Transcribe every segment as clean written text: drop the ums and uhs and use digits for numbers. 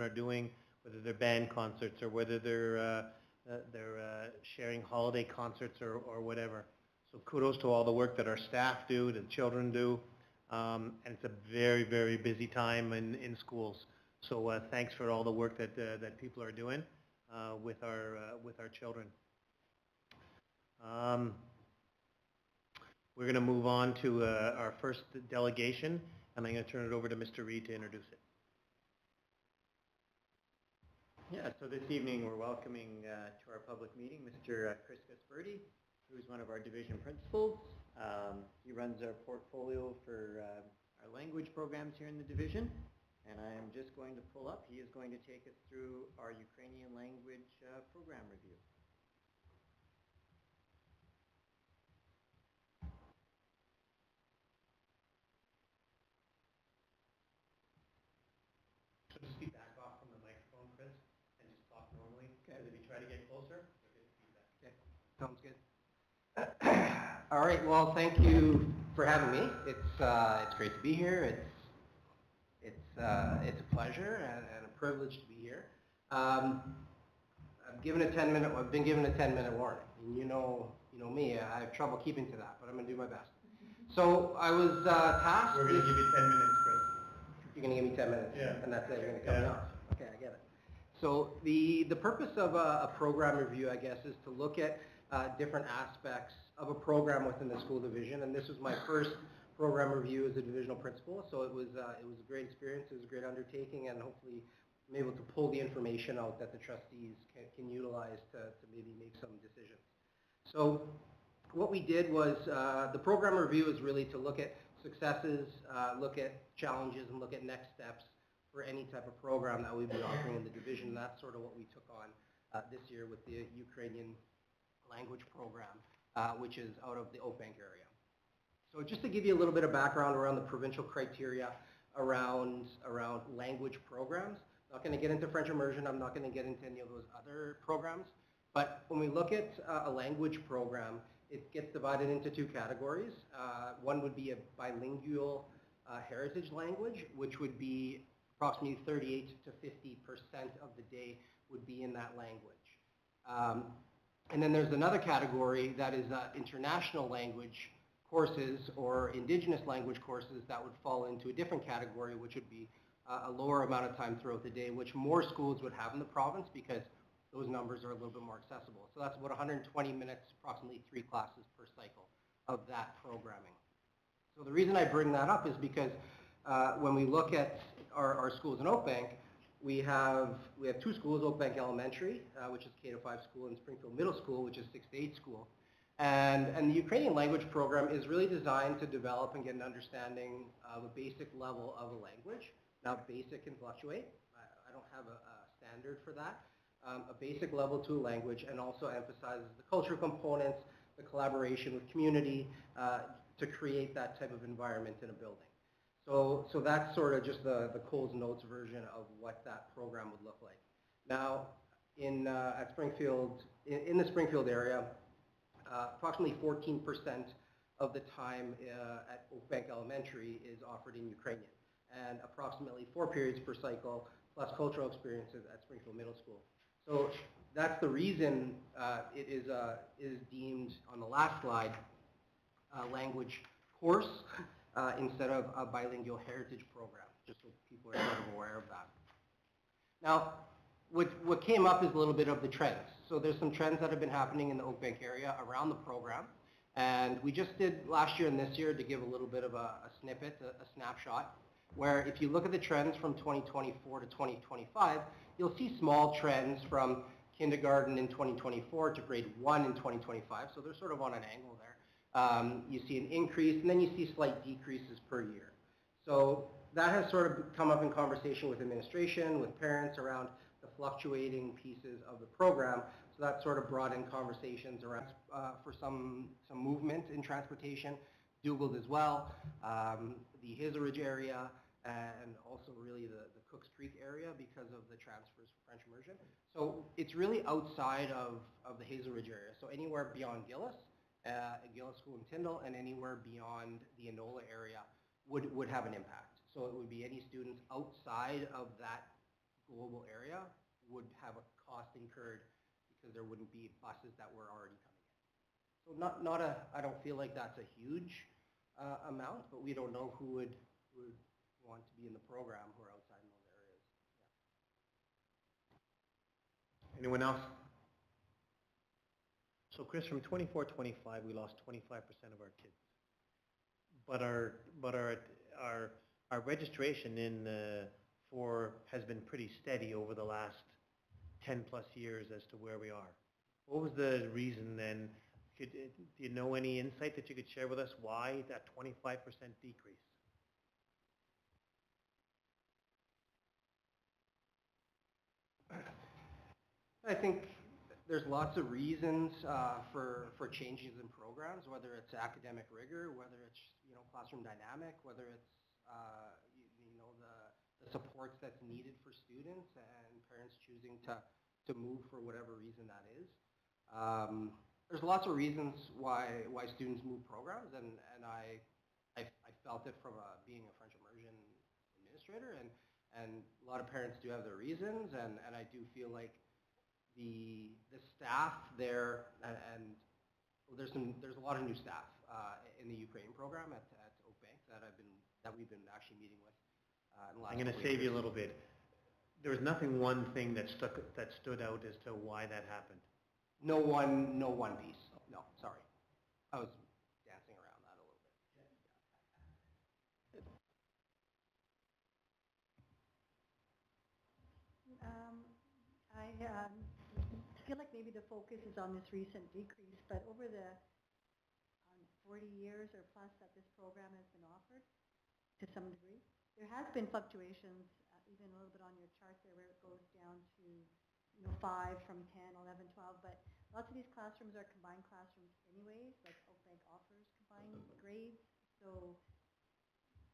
are doing, whether they're band concerts or whether they're sharing holiday concerts or whatever. So kudos to all the work that our staff do, the children do, and it's a very, very busy time in schools. So thanks for all the work that people are doing with our children. We're going to move on to our first delegation, and I'm going to turn it over to Mr. Reid to introduce it. Yeah, so this evening we're welcoming to our public meeting Mr. Chris Gasperdi, who's one of our division principals. He runs our portfolio for our language programs here in the division, and I am just going to pull up. He is going to take us through our Ukrainian language program review. So just be back off from the microphone, Chris, and just talk normally. Okay. Because if you try to get closer, you'll get the feedback. Okay, sounds good. All right, well, thank you for having me. It's great to be here. It's a pleasure and a privilege to be here. I've been given a 10-minute warning. And you know me, I have trouble keeping to that, but I'm going to do my best. So I was tasked. We're going to give you 10 minutes, Chris. You're going to give me 10 minutes? Yeah. And that's it, you're going to cut me off? Okay, I get it. So the purpose of a program review, I guess, is to look at different aspects of a program within the school division, and this was my first program review as a divisional principal, so it was a great experience, it was a great undertaking, and hopefully I'm able to pull the information out that the trustees can utilize to maybe make some decisions. So what we did was, the program review is really to look at successes, look at challenges, and look at next steps for any type of program that we'd be offering in the division. That's sort of what we took on this year with the Ukrainian language program, which is out of the Oakbank area. So just to give you a little bit of background around the provincial criteria around language programs, I'm not going to get into French immersion, I'm not going to get into any of those other programs, but when we look at a language program, it gets divided into two categories. One would be a bilingual heritage language, which would be approximately 38 to 50% of the day would be in that language. And then there's another category that is international language courses or indigenous language courses that would fall into a different category, which would be a lower amount of time throughout the day, which more schools would have in the province because those numbers are a little bit more accessible. So that's about 120 minutes, approximately 3 classes per cycle of that programming. So the reason I bring that up is because when we look at our schools in Oakbank, we have 2 schools, Oakbank Elementary, which is K-5 school, and Springfield Middle School, which is 6-8 school. And the Ukrainian language program is really designed to develop and get an understanding of a basic level of a language. Now, basic can fluctuate. I don't have a standard for that. A basic level to a language, and also emphasizes the cultural components, the collaboration with community to create that type of environment in a building. So that's sort of just the Coles Notes version of what that program would look like. Now, at Springfield, in the Springfield area, approximately 14% of the time at Oakbank Elementary is offered in Ukrainian, and approximately 4 periods per cycle, plus cultural experiences at Springfield Middle School. So that's the reason it is deemed, on the last slide, a language course instead of a bilingual heritage program, just so people are sort of aware of that. Now, what came up is a little bit of the trends. So there's some trends that have been happening in the Oakbank area around the program, and we just did last year and this year to give a little bit of a snippet, a snapshot, where if you look at the trends from 2024 to 2025, you'll see small trends from kindergarten in 2024 to grade 1 in 2025, so they're sort of on an angle there. You see an increase, and then you see slight decreases per year. So that has sort of come up in conversation with administration, with parents around the fluctuating pieces of the program. So that sort of brought in conversations around for some movement in transportation, Dugald as well, the Hazelridge area, and also really the Cooks Creek area because of the transfers for French immersion. So it's really outside of the Hazelridge area. So anywhere beyond Gillis, Gillis School in Tyndall, and anywhere beyond the Enola area would have an impact. So it would be any students outside of that global area would have a cost incurred because there wouldn't be buses that were already coming in. So I don't feel like that's a huge amount, but we don't know who would want to be in the program who are outside in those areas. Yeah. Anyone else? So Chris, from 24-25, we lost 25% of our kids. But our registration in has been pretty steady over the last 10 plus years as to where we are. What was the reason then? Do you know any insight that you could share with us why that 25% decrease? I think there's lots of reasons for changes in programs, whether it's academic rigor, whether it's classroom dynamic, whether it's the supports that's needed for students and parents choosing to move for whatever reason that is. There's lots of reasons why students move programs, and I felt it from being a French immersion administrator, and a lot of parents do have their reasons, and I do feel like the staff there, and there's a lot of new staff in the Ukraine program at Oak Bank that we've been actually meeting with in the last. I'm going to save you a little bit. There was one thing that stood out as to why that happened. No one piece. No, sorry, I was dancing around that a little bit. I feel like maybe the focus is on this recent decrease, but over the 40 years or plus that this program has been offered, to some degree, there has been fluctuations, even a little bit on your chart there, where it goes down to 5 from 10, 11, 12, but lots of these classrooms are combined classrooms anyways, like Oak Bank offers combined grades, so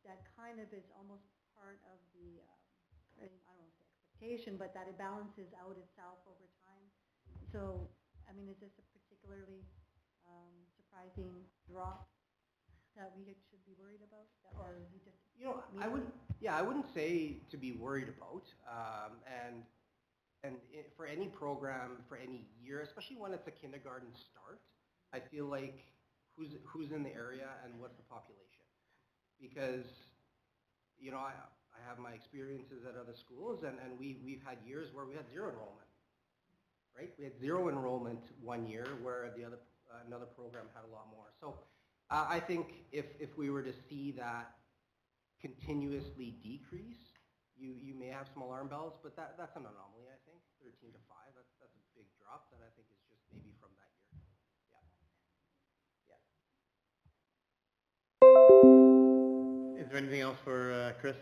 that kind of is almost part of the, I don't want to say expectation, but that it balances out itself over time. So, I mean, is this a particularly surprising drop that we should be worried about, or is it just? I wouldn't say to be worried about, for any program, for any year, especially when it's a kindergarten start, I feel like who's in the area and what's the population, because I have my experiences at other schools, and we've had years where we had zero enrollment, right? We had zero enrollment one year where another program had a lot more. So I think if we were to see that continuously decrease, you may have some alarm bells, but that's an anomaly, I think. 13 to 5, that's a big drop that I think is just maybe from that year. Yeah. Is there anything else for Chris?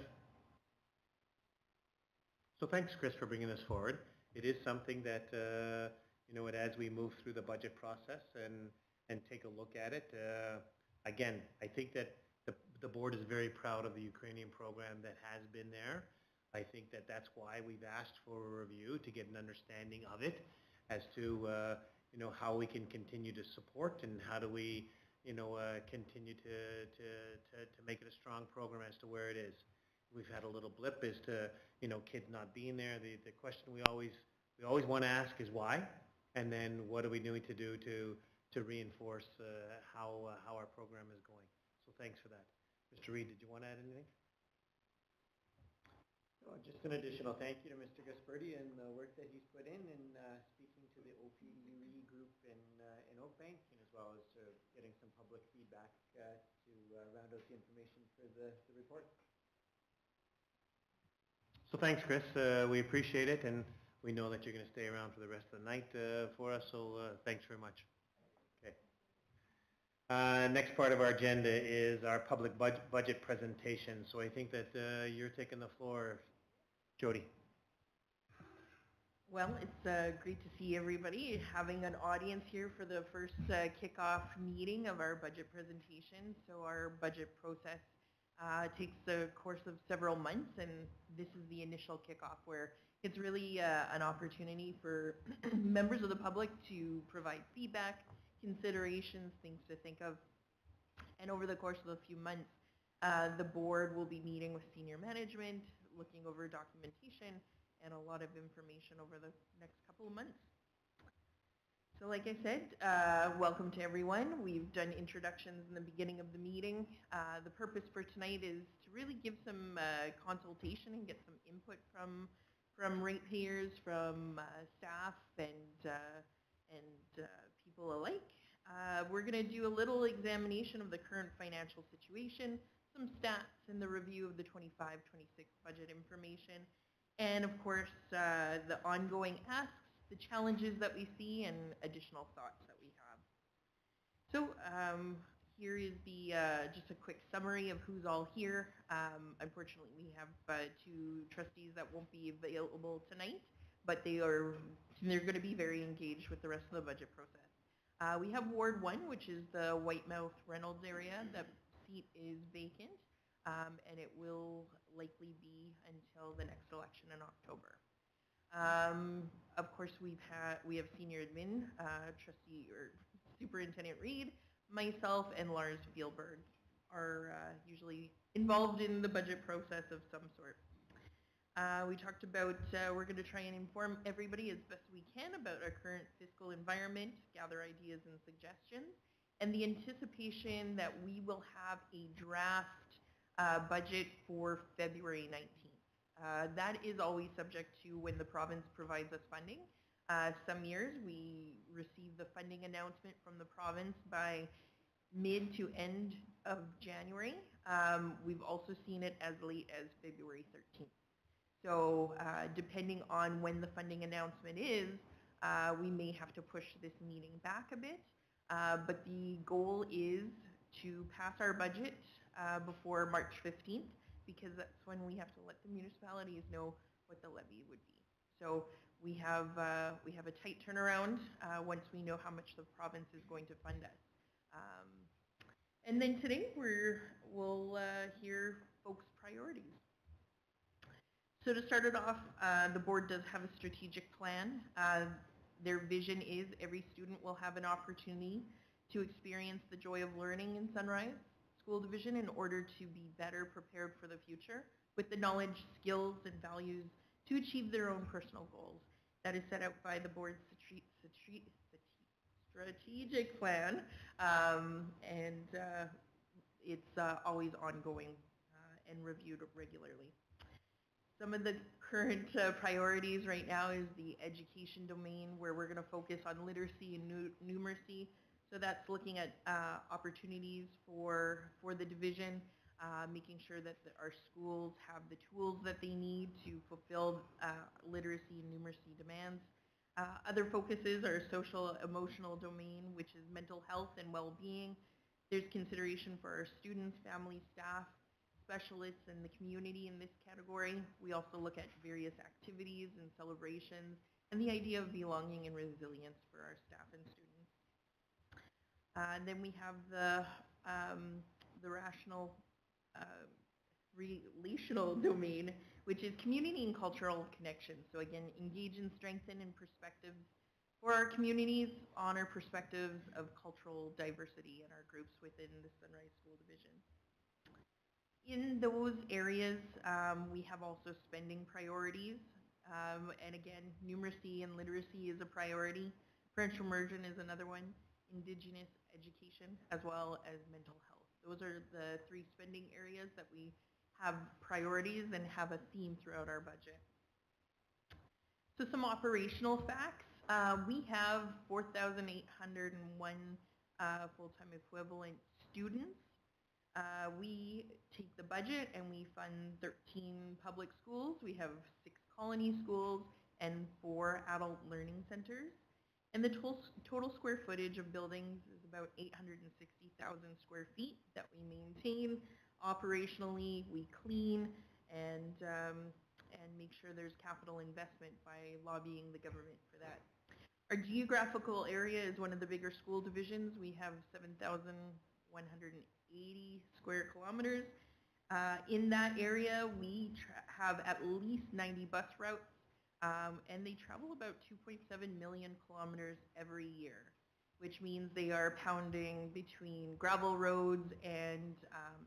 So thanks, Chris, for bringing this forward. It is something that, as we move through the budget process and take a look at it, again, I think that the board is very proud of the Ukrainian program that has been there. I think that that's why we've asked for a review, to get an understanding of it as to, how we can continue to support, and how do we, continue to make it a strong program as to where it is. We've had a little blip as to, kids not being there. The question we always want to ask is why, and then what are we doing to do to reinforce how our program is going. So thanks for that. Mr. Reid, did you want to add anything? No, just an additional thank you to Mr. Gasperdi and the work that he's put in speaking to the OPUE group in Oak Bank, and as well as getting some public feedback to round out the information for the report. So thanks, Chris. We appreciate it, and we know that you're going to stay around for the rest of the night for us, so thanks very much. Okay. Next part of our agenda is our public budget presentation. So I think that you're taking the floor, Jody. Well, it's great to see everybody, having an audience here for the first kickoff meeting of our budget presentation. So our budget process takes the course of several months, and this is the initial kickoff where it's really an opportunity for members of the public to provide feedback, considerations, things to think of. And over the course of a few months, the board will be meeting with senior management, looking over documentation, and a lot of information over the next couple of months. So like I said, welcome to everyone. We've done introductions in the beginning of the meeting. The purpose for tonight is to really give some consultation and get some input from ratepayers, from staff, and people alike. We're going to do a little examination of the current financial situation, some stats, and the review of the 25-26 budget information, and of course the ongoing asks, the challenges that we see, and additional thoughts that we have. So here is the just a quick summary of who's all here. Unfortunately, we have two trustees that won't be available tonight, but they're going to be very engaged with the rest of the budget process. We have Ward 1, which is the Whitemouth Reynolds area. That seat is vacant, and it will likely be until the next election in October. Of course, we have senior admin, trustee or Superintendent Reid, myself, and Lars Spielberg are usually involved in the budget process of some sort. We talked about we're going to try and inform everybody as best we can about our current fiscal environment, gather ideas and suggestions, and the anticipation that we will have a draft budget for February 19th. That is always subject to when the province provides us funding. Some years we receive the funding announcement from the province by mid to end of January. We've also seen it as late as February 13th. So depending on when the funding announcement is, we may have to push this meeting back a bit. But the goal is to pass our budget before March 15th, because that's when we have to let the municipalities know what the levy would be. So we have a tight turnaround once we know how much the province is going to fund us. And then today we'll hear folks' priorities. So to start it off, the board does have a strategic plan. Their vision is every student will have an opportunity to experience the joy of learning in Sunrise School Division in order to be better prepared for the future with the knowledge, skills, and values to achieve their own personal goals. That is set out by the board's strategic plan, and it's always ongoing and reviewed regularly. Some of the current priorities right now is the education domain, where we're going to focus on literacy and numeracy. So that's looking at opportunities for the division, making sure that our schools have the tools that they need to fulfill literacy and numeracy demands. Other focuses are social emotional domain, which is mental health and well-being. There's consideration for our students, families, staff, specialists, and the community in this category. We also look at various activities and celebrations and the idea of belonging and resilience for our staff and students. And then we have the relational domain, which is community and cultural connections. So again, engage and strengthen in perspectives for our communities, honor perspectives of cultural diversity in our groups within the Sunrise School Division. In those areas, we have also spending priorities. And again, numeracy and literacy is a priority. French immersion is another one. Indigenous education, as well as mental health. Those are the three spending areas that we have priorities and have a theme throughout our budget. So some operational facts. We have 4,801 full-time equivalent students. We take the budget and we fund 13 public schools. We have 6 colony schools and 4 adult learning centers. And the total square footage of buildings is about 860,000 square feet that we maintain. Operationally, we clean and make sure there's capital investment by lobbying the government for that. Our geographical area is one of the bigger school divisions. We have 7,180 square kilometers. In that area, we have at least 90 bus routes. And they travel about 2.7 million kilometers every year, which means they are pounding between gravel roads and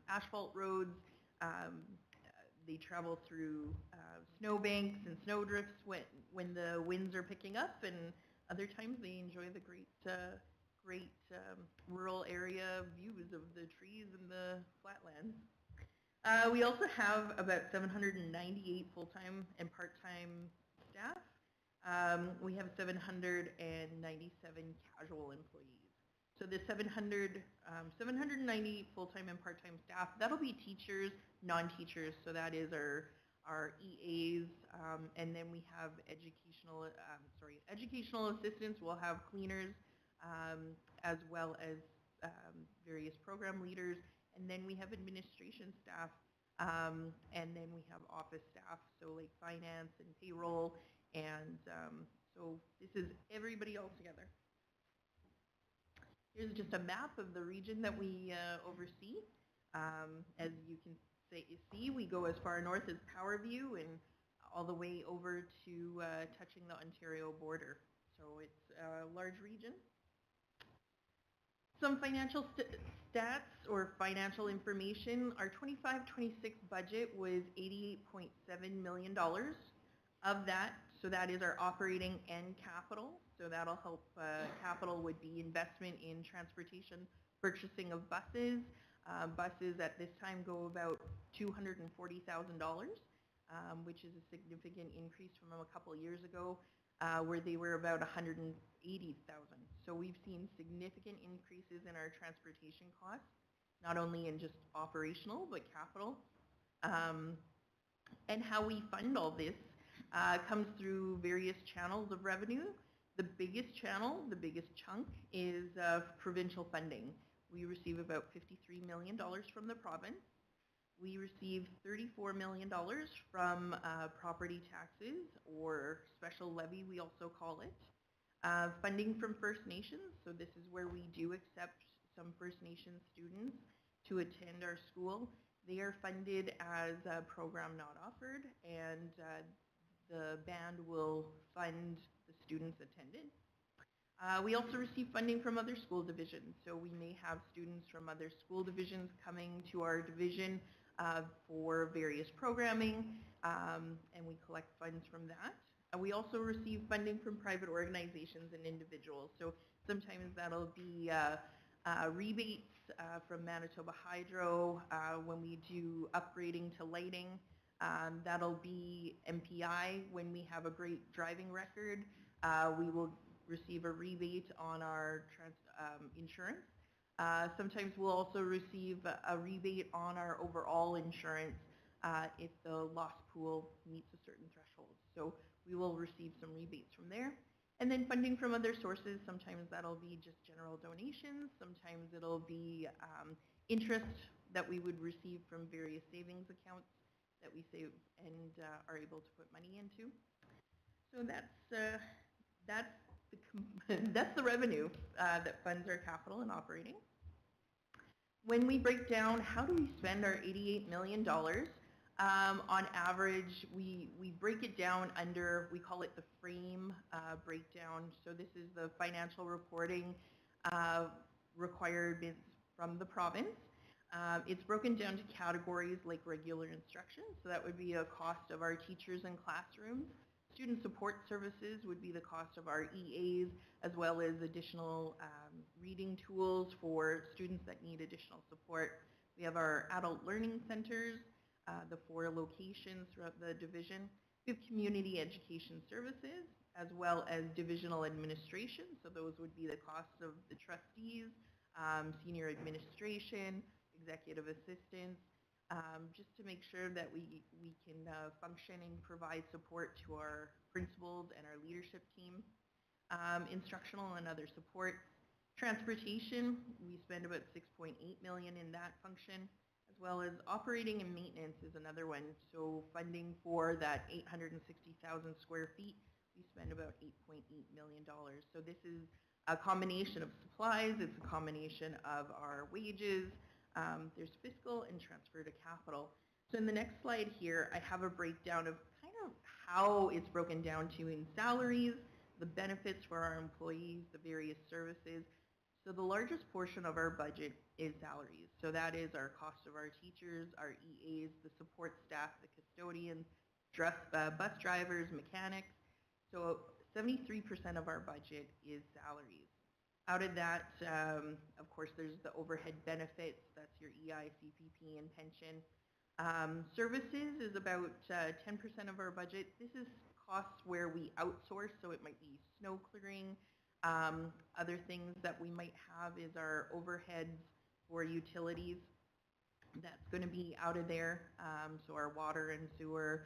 asphalt roads. They travel through snowbanks and snowdrifts when the winds are picking up, and other times they enjoy the great rural area views of the trees and the flatlands. We also have about 798 full-time and part-time staff. We have 797 casual employees. So the 790 full-time and part-time staff, that'll be teachers, non-teachers, so that is our EAs, and then we have educational assistants. We'll have cleaners, as well as various program leaders, and then we have administration staff, and then we have office staff, so like finance and payroll, and so this is everybody all together. Here's just a map of the region that we oversee. As you can see, we go as far north as Powerview and all the way over to touching the Ontario border. So it's a large region. Some financial stats or financial information. Our 25-26 budget was $88.7 million. Of that, so that is our operating and capital. So that'll help, capital would be investment in transportation, purchasing of buses. Buses at this time go about $240,000, which is a significant increase from a couple of years ago, where they were about $180,000. So we've seen significant increases in our transportation costs, not only in just operational, but capital. And how we fund all this comes through various channels of revenue. The biggest channel, the biggest chunk, is provincial funding. We receive about $53 million from the province. We receive $34 million from property taxes, or special levy we also call it. Funding from First Nations, so this is where we do accept some First Nations students to attend our school. They are funded as a program not offered, and the band will fund the students attended. We also receive funding from other school divisions, so we may have students from other school divisions coming to our division for various programming, and we collect funds from that. We also receive funding from private organizations and individuals, so sometimes that'll be rebates from Manitoba Hydro when we do upgrading to lighting. That'll be MPI when we have a great driving record. We will receive a rebate on our insurance. Sometimes we'll also receive a rebate on our overall insurance if the loss pool meets a certain threshold. So we will receive some rebates from there. And then funding from other sources, sometimes that'll be just general donations, sometimes it'll be interest that we would receive from various savings accounts that we save and are able to put money into. So that's the revenue that funds our capital and operating. When we break down how do we spend our $88 million, on average we break it down under, we call it the frame breakdown. So this is the financial reporting requirements from the province. It's broken down to categories like regular instruction, so that would be a cost of our teachers and classrooms. Student support services would be the cost of our EAs, as well as additional reading tools for students that need additional support. We have our adult learning centers, the 4 locations throughout the division. We have community education services, as well as divisional administration, so those would be the costs of the trustees, senior administration, executive assistants, just to make sure that we can function and provide support to our principals and our leadership team. Instructional and other support. Transportation, we spend about $6.8 million in that function, as well as operating and maintenance is another one. So funding for that 860,000 square feet, we spend about $8.8 million. So this is a combination of supplies, it's a combination of our wages, there's fiscal and transfer to capital. So in the next slide here, I have a breakdown of kind of how it's broken down to in salaries, the benefits for our employees, the various services. So the largest portion of our budget is salaries. So that is our cost of our teachers, our EAs, the support staff, the custodians, bus drivers, mechanics. So 73% of our budget is salaries. Out of that, of course, there's the overhead benefits. That's your EI, CPP, and pension. Services is about 10% of our budget. This is costs where we outsource, so it might be snow clearing. Other things that we might have is our overheads for utilities. That's going to be out of there. So our water and sewer,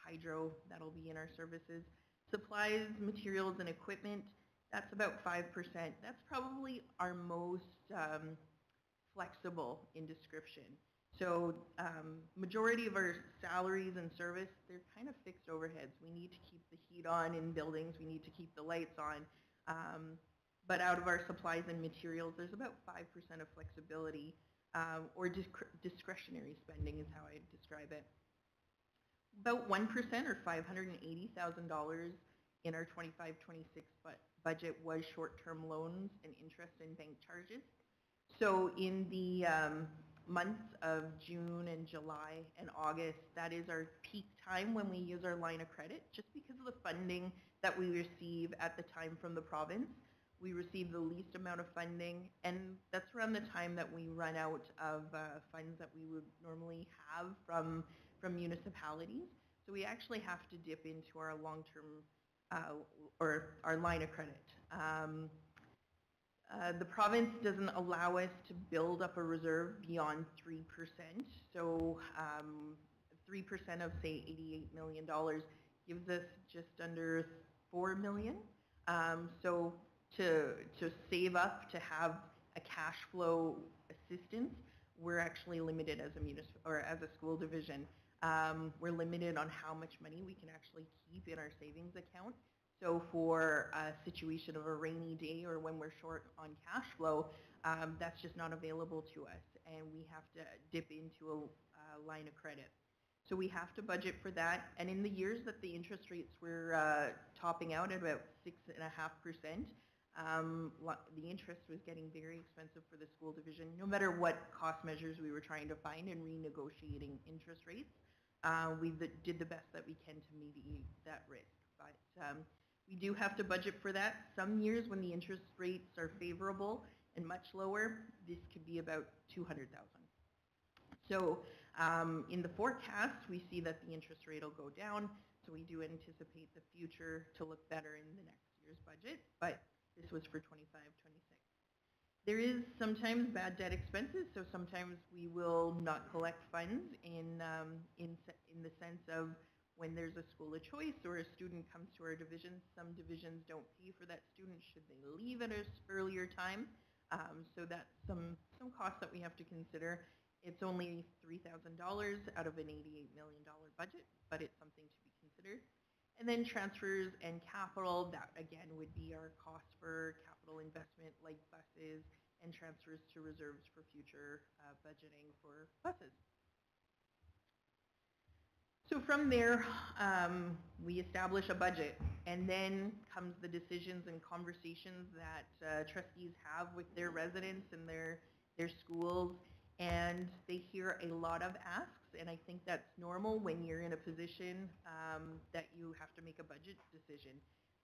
hydro, that'll be in our services. Supplies, materials, and equipment, that's about 5%. That's probably our most flexible in description. So majority of our salaries and service, they're kind of fixed overheads. We need to keep the heat on in buildings. We need to keep the lights on. But out of our supplies and materials, there's about 5% of flexibility or discretionary spending is how I describe it. About 1% or $580,000 in our 25-26 budget was short-term loans and interest and bank charges. So in the months of June and July and August, that is our peak time when we use our line of credit, just because of the funding that we receive at the time from the province. We receive the least amount of funding, and that's around the time that we run out of funds that we would normally have from municipalities. So we actually have to dip into our long-term or our line of credit. The province doesn't allow us to build up a reserve beyond 3%. So 3% of, say, $88 million gives us just under $4 million. So to save up to have a cash flow assistance, we're actually limited as a school division. We're limited on how much money we can actually keep in our savings account. So for a situation of a rainy day or when we're short on cash flow, that's just not available to us, and we have to dip into a line of credit. So we have to budget for that, and in the years that the interest rates were topping out at about 6.5%, the interest was getting very expensive for the school division. No matter what cost measures we were trying to find and renegotiating interest rates, we did the best that we can to mitigate that risk. But we do have to budget for that. Some years when the interest rates are favorable and much lower, this could be about $200,000. So in the forecast, we see that the interest rate will go down. So we do anticipate the future to look better in the next year's budget, but this was for 25-26. There is sometimes bad debt expenses, so sometimes we will not collect funds in the sense of when there's a school of choice or a student comes to our division. Some divisions don't pay for that student should they leave at an earlier time. So that's some costs that we have to consider. It's only $3,000 out of an $88 million budget, but it's something to be considered. And then transfers and capital, that again would be our cost for capital investment like buses and transfers to reserves for future budgeting for buses. So from there, we establish a budget, and then comes the decisions and conversations that trustees have with their residents and their schools, and they hear a lot of asks, and I think that's normal when you're in a position that you have to make a budget decision.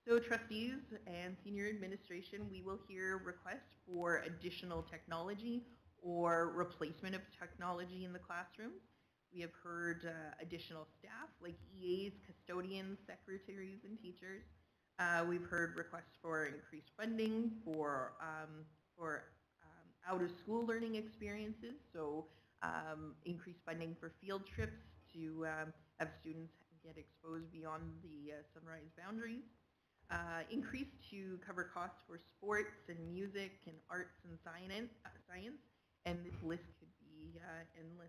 So trustees and senior administration, we will hear requests for additional technology or replacement of technology in the classrooms. We have heard additional staff like EAs, custodians, secretaries, and teachers. We've heard requests for increased funding for out-of-school learning experiences, so increased funding for field trips to have students get exposed beyond the Sunrise boundaries. Increased to cover costs for sports and music and arts and science, and this list could be endless.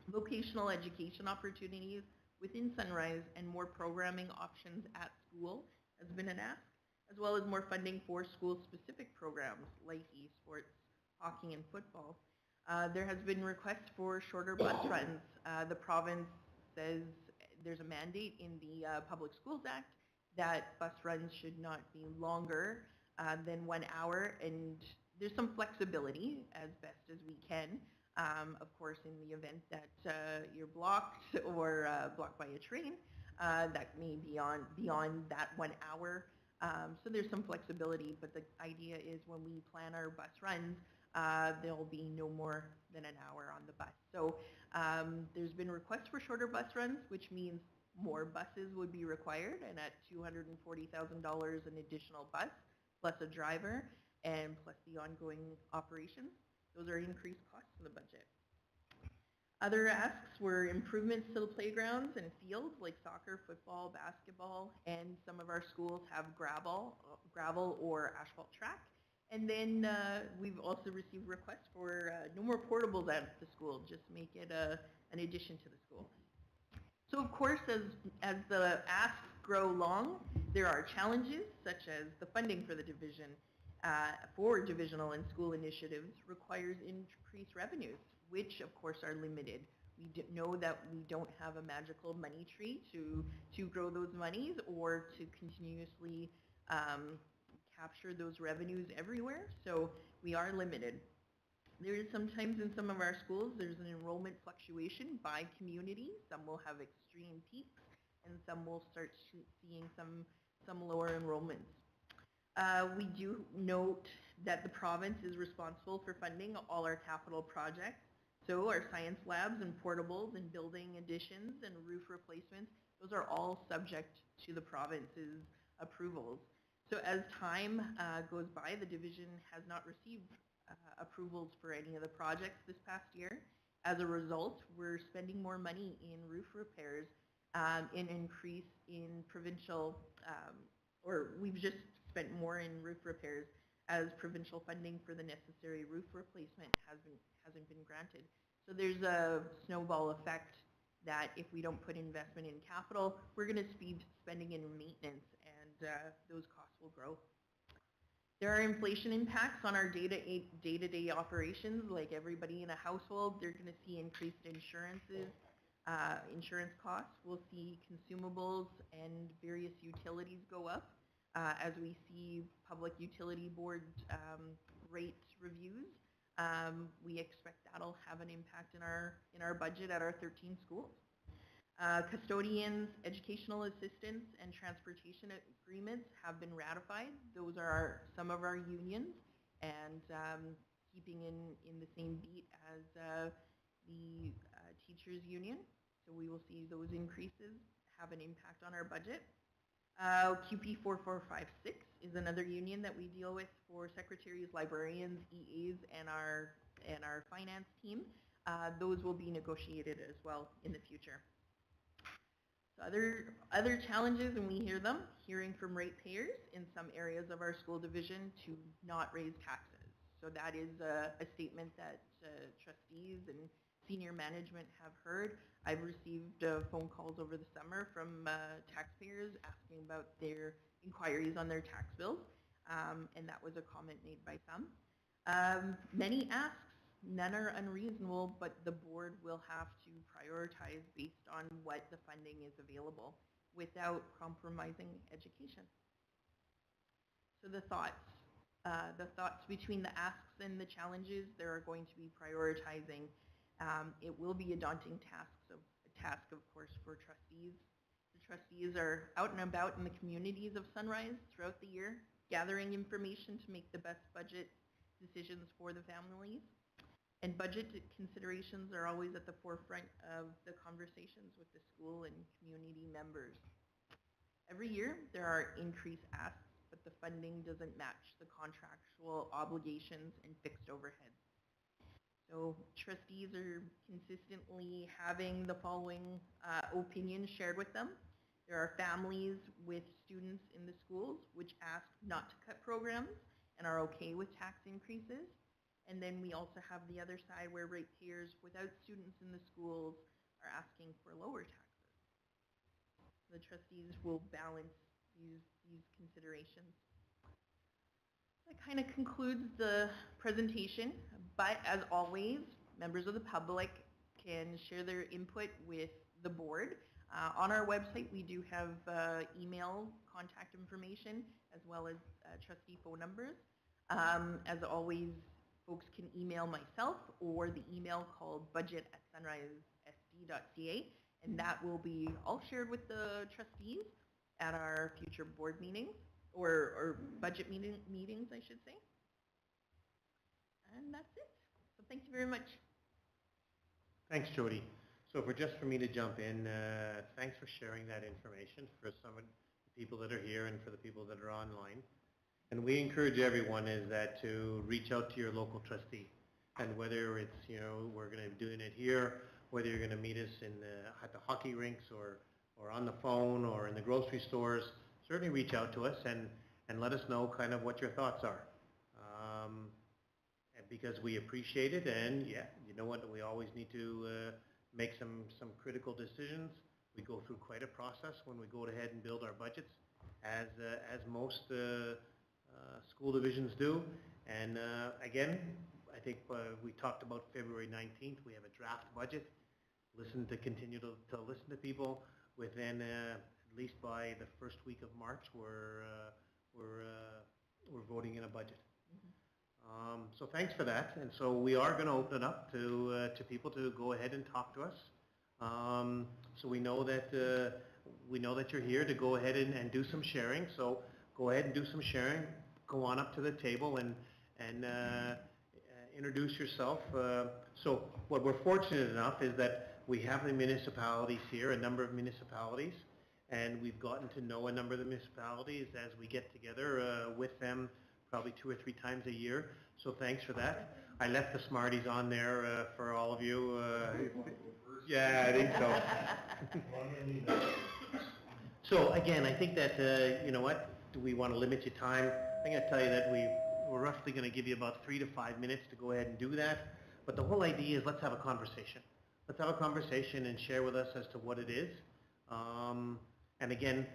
Vocational education opportunities within Sunrise and more programming options at school has been an ask, as well as more funding for school-specific programs like esports, hockey, and football. There has been requests for shorter bus runs. The province says there's a mandate in the Public Schools Act that bus runs should not be longer than 1 hour, and there's some flexibility as best as we can. Of course, in the event that you're blocked or blocked by a train, that may be beyond that 1 hour. So there's some flexibility, but the idea is when we plan our bus runs, there'll be no more than an hour on the bus. So there's been requests for shorter bus runs, which means more buses would be required, and at $240,000 an additional bus, plus a driver, and plus the ongoing operations, those are increased costs in the budget. Other asks were improvements to the playgrounds and fields like soccer, football, basketball, and some of our schools have gravel or asphalt track. And then we've also received requests for no more portables at the school, just make it an addition to the school. So of course, as the asks grow long, there are challenges such as the funding for the division for divisional and school initiatives requires increased revenues, which of course are limited. We know that we don't have a magical money tree to grow those monies or to continuously capture those revenues everywhere, so we are limited. There is sometimes in some of our schools, there's an enrollment fluctuation by community. Some will have extreme peaks, and some will start seeing some lower enrollments. We do note that the province is responsible for funding all our capital projects. So our science labs and portables and building additions and roof replacements, those are all subject to the province's approvals. So as time goes by, the division has not received approvals for any of the projects this past year. As a result, we're spending more money in roof repairs, an increase in provincial, or we've just spent more in roof repairs as provincial funding for the necessary roof replacement hasn't been granted. So there's a snowball effect that if we don't put investment in capital, we're going to be spending in maintenance, and those costs will grow. There are inflation impacts on our day-to-day operations. Like everybody in a household, they're going to see increased insurance costs. We'll see consumables and various utilities go up as we see public utility board rate reviews. We expect that'll have an impact in our budget at our 13 schools. Custodians, educational assistants, and transportation agreements have been ratified. Those are some of our unions, and keeping in the same beat as the teachers union. So we will see those increases have an impact on our budget. QP 4456 is another union that we deal with for secretaries, librarians, EAs, and our finance team. Those will be negotiated as well in the future. So other challenges, and we hear them, hearing from ratepayers in some areas of our school division to not raise taxes. So that is a statement that trustees and senior management have heard. I've received phone calls over the summer from taxpayers asking about their inquiries on their tax bills, and that was a comment made by some. Many asks, none are unreasonable, but the board will have to prioritize based on what the funding is available without compromising education. So the thoughts between the asks and the challenges, there are going to be prioritizing. It will be a daunting task, of course, for trustees. The trustees are out and about in the communities of Sunrise throughout the year, gathering information to make the best budget decisions for the families. And budget considerations are always at the forefront of the conversations with the school and community members. Every year, there are increased asks, but the funding doesn't match the contractual obligations and fixed overheads. So trustees are consistently having the following opinions shared with them. There are families with students in the schools which ask not to cut programs and are okay with tax increases. And then we also have the other side where ratepayers without students in the schools are asking for lower taxes. The trustees will balance these considerations. That kind of concludes the presentation, but as always, members of the public can share their input with the board. On our website, we do have email contact information as well as trustee phone numbers. As always, folks can email myself or the email called budget@sunrisesd.ca, and that will be all shared with the trustees at our future board meetings, or budget meetings, I should say. And that's it. So thank you very much. Thanks, Jody. So just for me to jump in, thanks for sharing that information for some of the people that are here and for the people that are online. And we encourage everyone is that to reach out to your local trustee. And whether it's, we're going to be doing it here, whether you're going to meet us at the hockey rinks or on the phone or in the grocery stores, certainly reach out to us and let us know kind of what your thoughts are. Because we appreciate it, and yeah, you know what, we always need to make some critical decisions. We go through quite a process when we go ahead and build our budgets, as most school divisions do. And again, I think we talked about February 19th. We have a draft budget. Continue to listen to people. Within at least by the first week of March, we're voting in a budget. So thanks for that. And so we are going to open it up to people to go ahead and talk to us. So we know that you're here to go ahead and do some sharing. So go ahead and do some sharing. Go on up to the table and introduce yourself. So what we're fortunate enough is that we have the municipalities here, a number of municipalities, and we've gotten to know a number of the municipalities as we get together with them probably 2 or 3 times a year. So thanks for that. I left the Smarties on there for all of you. Yeah, I think so. So again, I think that, you know what, do we want to limit your time? I'm going to tell you that we're roughly going to give you about 3 to 5 minutes to go ahead and do that. But the whole idea is let's have a conversation. Let's have a conversation and share with us as to what it is. And again,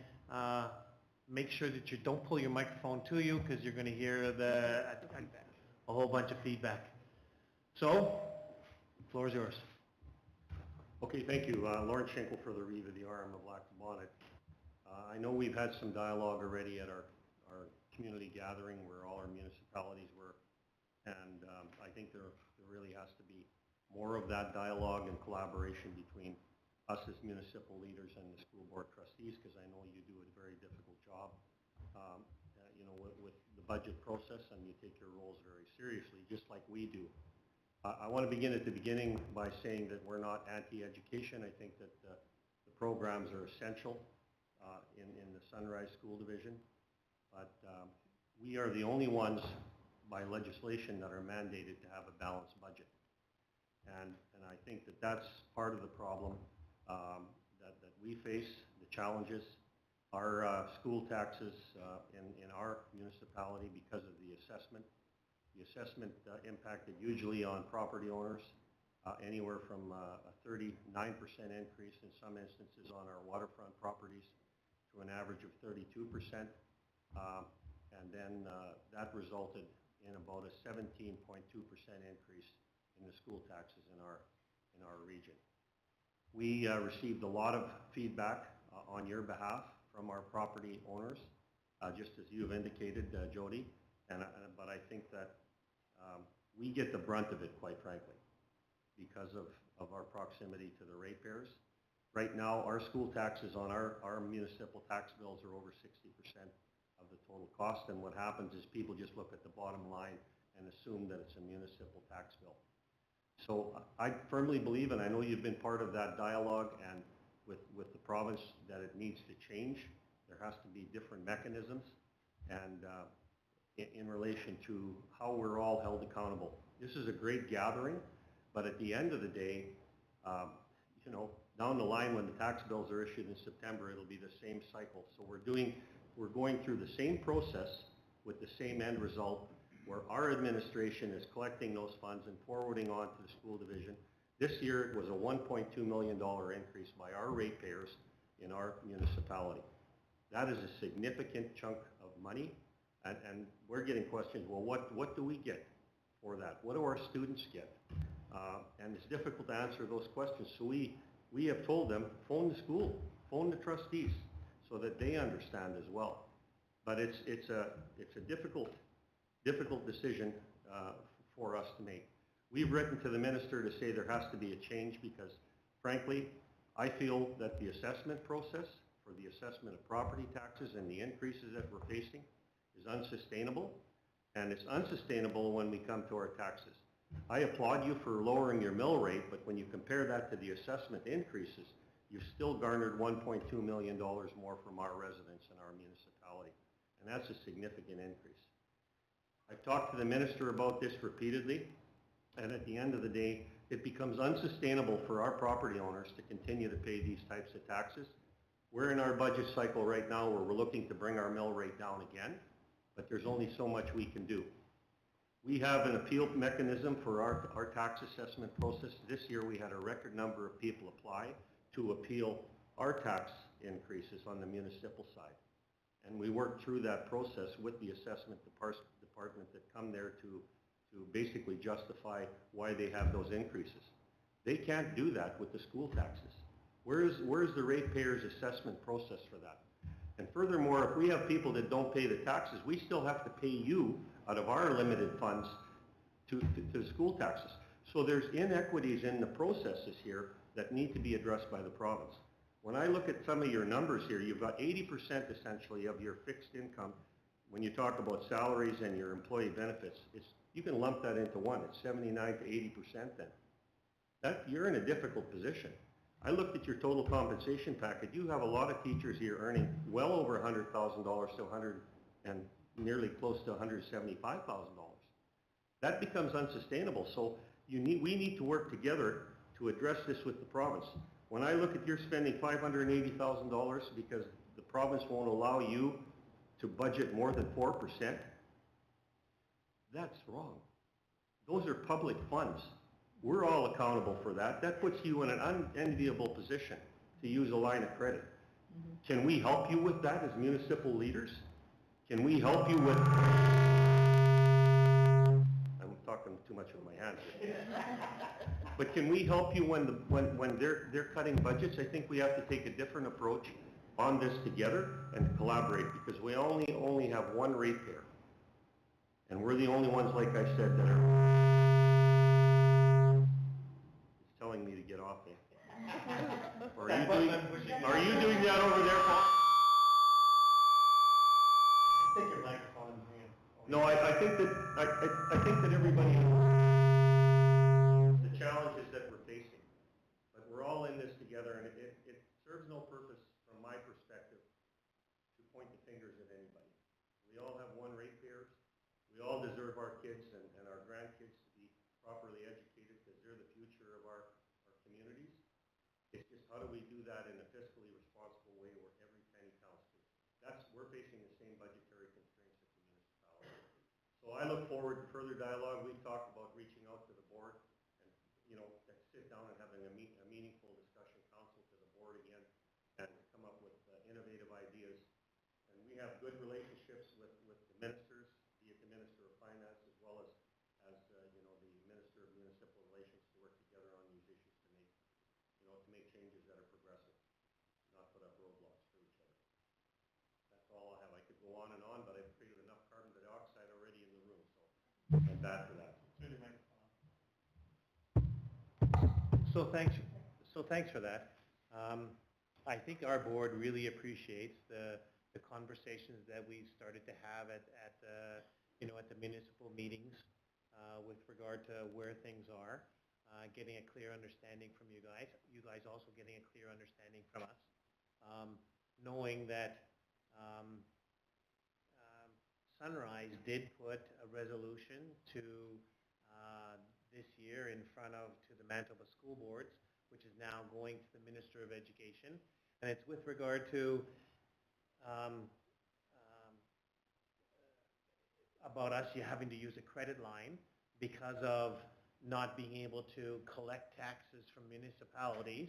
make sure that you don't pull your microphone to you because you're going to hear a whole bunch of feedback. So, the floor is yours. Okay, thank you. Lawrence Schenkel for the Riva, the RM of Lac Du Bonnet. I know we've had some dialogue already at our community gathering where all our municipalities were, and I think there really has to be more of that dialogue and collaboration between us as municipal leaders and the school board trustees, because I know you do a very difficult job, with the budget process, and you take your roles very seriously, just like we do. I want to begin at the beginning by saying that we're not anti-education. I think that the programs are essential in the Sunrise School Division, but we are the only ones by legislation that are mandated to have a balanced budget. And I think that that's part of the problem that we face, the challenges. Our school taxes in our municipality, because of the assessment impacted hugely on property owners, anywhere from a 39% increase in some instances on our waterfront properties to an average of 32%. And then that resulted in about a 17.2% increase in the school taxes in our region. We received a lot of feedback on your behalf from our property owners, just as you have indicated, Jody, but I think that we get the brunt of it, quite frankly, because of our proximity to the ratepayers. Right now, our school taxes on our municipal tax bills are over 60% of the total cost, and what happens is people just look at the bottom line and assume that it's a municipal tax bill. So I firmly believe, and I know you've been part of that dialogue and with the province, that it needs to change. There has to be different mechanisms and in relation to how we're all held accountable. This is a great gathering, but at the end of the day, down the line when the tax bills are issued in September, it'll be the same cycle. So we're going through the same process with the same end result, where our administration is collecting those funds and forwarding on to the school division. This year it was a $1.2 million increase by our ratepayers in our municipality. That is a significant chunk of money, and we're getting questions, well, what do we get for that? What do our students get? And it's difficult to answer those questions, so we have told them, phone the school, phone the trustees, so that they understand as well. But it's a difficult decision for us to make. We've written to the minister to say there has to be a change because, frankly, I feel that the assessment process for the assessment of property taxes and the increases that we're facing is unsustainable, and it's unsustainable when we come to our taxes. I applaud you for lowering your mill rate, but when you compare that to the assessment increases, you've still garnered $1.2 million more from our residents in our municipality, and that's a significant increase. I've talked to the minister about this repeatedly, and at the end of the day, it becomes unsustainable for our property owners to continue to pay these types of taxes. We're in our budget cycle right now where we're looking to bring our mill rate down again, but there's only so much we can do. We have an appeal mechanism for our tax assessment process. This year we had a record number of people apply to appeal our tax increases on the municipal side. And we worked through that process with the assessment department that come there to basically justify why they have those increases. They can't do that with the school taxes. Where's the ratepayers assessment process for that? And furthermore, if we have people that don't pay the taxes, we still have to pay you out of our limited funds to the school taxes. So there's inequities in the processes here that need to be addressed by the province. When I look at some of your numbers here, you've got 80% essentially of your fixed income. When you talk about salaries and your employee benefits, you can lump that into one. It's 79 to 80% then. You're in a difficult position. I looked at your total compensation package. You have a lot of teachers here earning well over $100,000 to 100 and nearly close to $175,000. That becomes unsustainable. So we need to work together to address this with the province. When I look at your spending $580,000 because the province won't allow you to budget more than 4%, that's wrong. Those are public funds. We're all accountable for that. That puts you in an unenviable position, to use a line of credit. Can we help you with that as municipal leaders? Can we help you with... I'm talking too much with my hands here. But can we help you when they're cutting budgets? I think we have to take a different approach on this together and collaborate, because we only have one ratepayer. And we're the only ones, like I said, that are... It's telling me to get off me. Are you doing that over there, Paul? Take your microphone and bring it. No, I think that everybody the challenges that we're facing, but we're all in this together, and it serves no purpose from my perspective to point the fingers at anybody. We all have one ratepayers. We all deserve our kids and our grandkids to be properly educated because they're the future of our communities. It's just how do we do that in a fiscally responsible way where every penny counts too. We're facing the same budgetary constraints at the municipality. So I look forward to further dialogue. We've talked about reaching out to the board and, sit down and having a meaningful discussion council to the board again and come up with innovative ideas. And we have good relationships with the ministers, be it the Minister of Finance as well as the Minister of Municipal Relations, to work together on these issues to make changes that are progressive, not put up roadblocks for each other. That's all I have. I could go on, but I've created enough carbon dioxide already in the room, so I'm bad for that. So thanks for that. I think our board really appreciates the conversations that we've started to have at the municipal meetings with regard to where things are, getting a clear understanding from you guys also getting a clear understanding from us, knowing that Sunrise did put a resolution to this year in front of the Manitoba School Boards, which is now going to the Minister of Education, and it's with regard to about us having to use a credit line because of not being able to collect taxes from municipalities,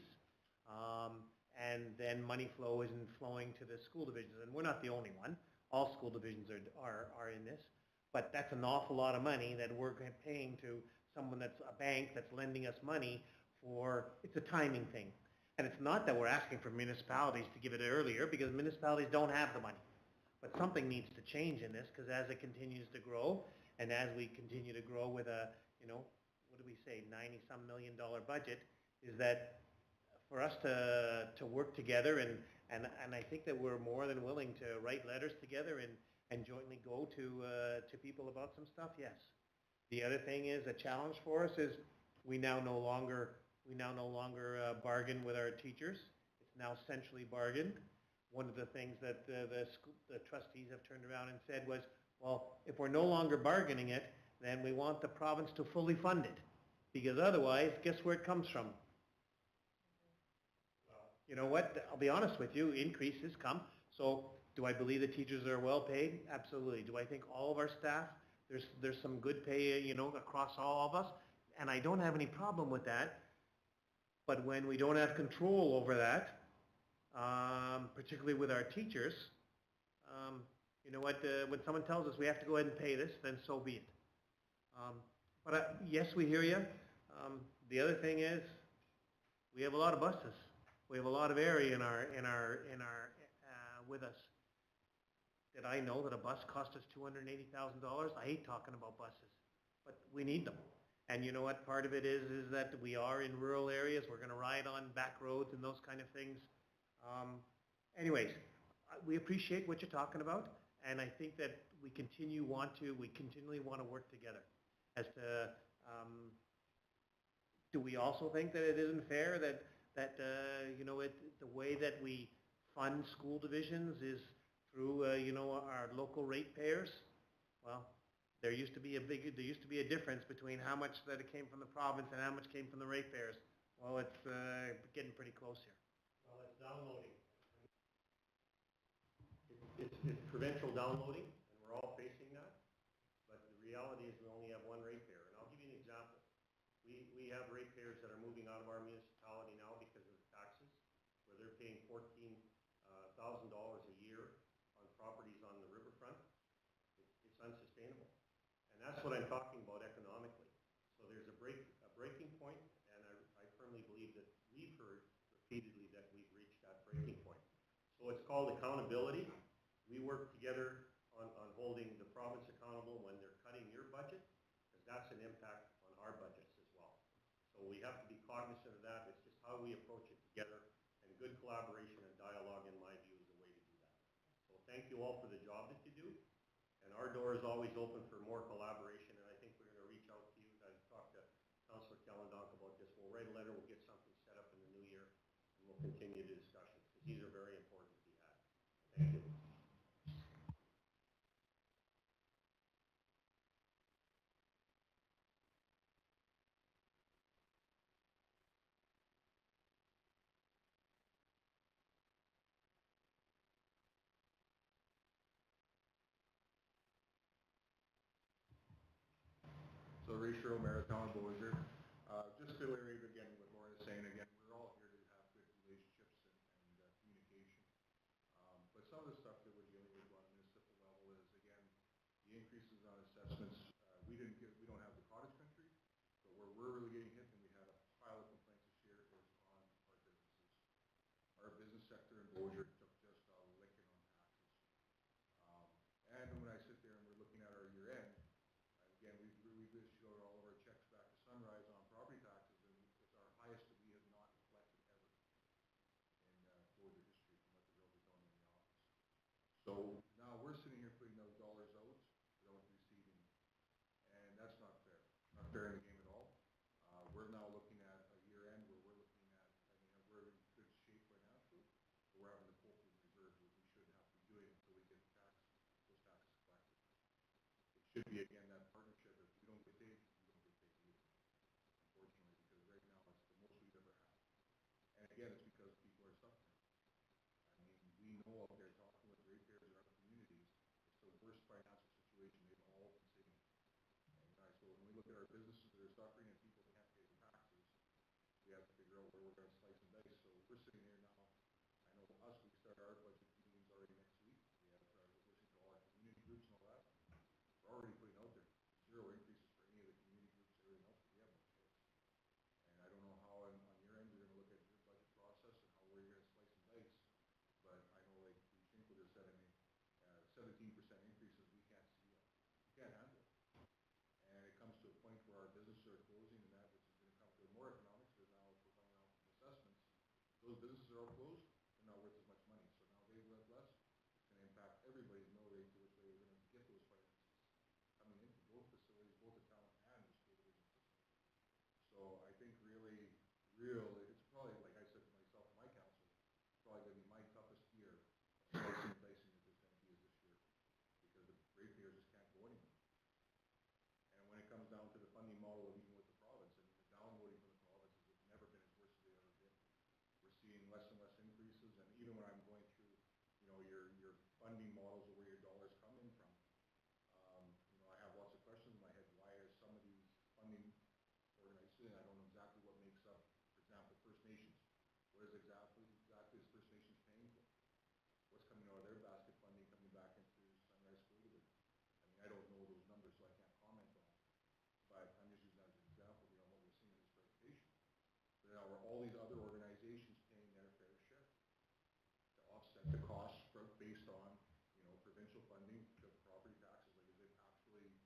and then money flow isn't flowing to the school divisions. And we're not the only one. All school divisions are in this, but that's an awful lot of money that we're paying to someone that's a bank that's lending us money for. It's a timing thing. And it's not that we're asking for municipalities to give it earlier, because municipalities don't have the money. But something needs to change in this, because as it continues to grow, And as we continue to grow with a, what do we say, $90-some million budget, is that for us to work together, and I think that we're more than willing to write letters together and jointly go to people about some stuff, yes. The other thing is, a challenge for us is we now no longer bargain with our teachers. It's now centrally bargained. One of the things that the trustees have turned around and said was, well, if we're no longer bargaining it, then we want the province to fully fund it. Because otherwise, guess where it comes from? You know what? I'll be honest with you, increases come. So do I believe the teachers are well paid? Absolutely. Do I think all of our staff, there's some good pay, across all of us? And I don't have any problem with that. But when we don't have control over that, particularly with our teachers, you know what, when someone tells us we have to go ahead and pay this, then so be it. But yes, we hear you. The other thing is, we have a lot of buses. We have a lot of area in our with us. Did I know that a bus cost us $280,000? I hate talking about buses, but we need them. And you know what? Part of it is that we are in rural areas. We're going to ride on back roads and those kind of things. Anyways, we appreciate what you're talking about, and I think that we continually want to work together. As to, do we also think that it isn't fair that the way that we fund school divisions is through our local ratepayers? Well, there used to be a difference between how much that it came from the province and how much came from the ratepayers. Well, it's getting pretty close here. Well, it's downloading. It's provincial downloading, and we're all facing that. But the reality is we only have one ratepayer. And I'll give you an example. We have ratepayers that are moving out of our municipality now because of the taxes, where they're paying $14,000 a year on properties on the riverfront. It's unsustainable. And that's what I'm talking about economically. So there's a breaking point, and I firmly believe that we've heard repeatedly that we've reached that breaking point. So it's called accountability. We work together on holding the province accountable when they're cutting your budget, because that's an impact on our budgets as well. So we have to be cognizant of that. It's just how we approach it together, and good collaboration and dialogue, in my view, is the way to do that. So thank you all for the job that you do, and our door is always open for more collaboration, and I think we're going to reach out to you. I've talked to Councillor Kellendonk about this. We'll write a letter, we'll get something set up in the new year, and we'll continue the discussions, because these are very important to be had. Thank you. So Rachel O'Mara, Town of Beausejour. Just to reiterate again what Lauren is saying again, we're all here to have good relationships and communication. But some of the stuff that we're dealing with on a municipal level is, again, the increases on assessments. We don't have the cottage country, but where we're really getting hit, and we had a pile of complaints this year, is on our businesses. Our business sector in Beausejour took just a licking on taxes. And when I sit there and we're looking at our year end, again, we've issued out all of our checks back to Sunrise on property taxes, and it's our highest that we have not collected ever in Beausejour history from what the realtor told me in the office. So now we're sitting here putting those dollars out without receiving, and that's not fair. Not fair in the game at all. We're now looking at a year end where we're looking at, we're in good shape financially, but we're having to pull from reserves, which we shouldn't have to be doing until we get those taxes collected. It should be, again, that partnership. If we don't get paid, we don't get paid either, unfortunately, because right now it's the most we've ever had. And again, it's because people are suffering. I mean, we know out there talking with ratepayers in our communities, it's the worst financial situation they've all been seeing. And so when we look at our businesses that are suffering and people can't pay the taxes, we have to figure out where we're going to slice and dice. So we're sitting here now. I know we start our budget meetings already next week. We have listened to all our community groups and all that. We're already putting out there 0 increases for any of the community groups, everything else. We have no choice. And I don't know how on your end you're going to look at your budget process and how where you're going to slice and dice. But I know, like Shinko just said, 17% increases we can't see. We can't handle it. more economics, because now if we're finding out from assessments, those businesses are all closed, they're not worth as much money, so now they've left less. It's gonna impact everybody's mill rate to which way we're gonna get those finances coming into both facilities, both the town and the school division system. So I think really, it's probably, like I said to myself and my council, it's probably gonna be my toughest year of slicing and dicing that there's gonna be is this year, because the ratepayers just can't go anywhere. And when it comes down to the funding model of even with the province, I mean, the downloading from the provinces have never been as worse as they've ever been. We're seeing less and less increases, and even when I'm going through, you know, your funding models of where your dollars come in from, you know, I have lots of questions in my head. Why are some of these funding organized? I don't know exactly what makes up, for example, First Nations. What is exactly is First Nations paying for? What's coming out of their basket funding coming back into Sunrise School Division? I mean, I don't know those numbers, so I can't comment on it. But I'm just using that as an example, you know, what we're seeing in this presentation. But now are all these other organizations paying their fair share to offset the costs based on, you know, provincial funding, the property taxes? Like, is it actually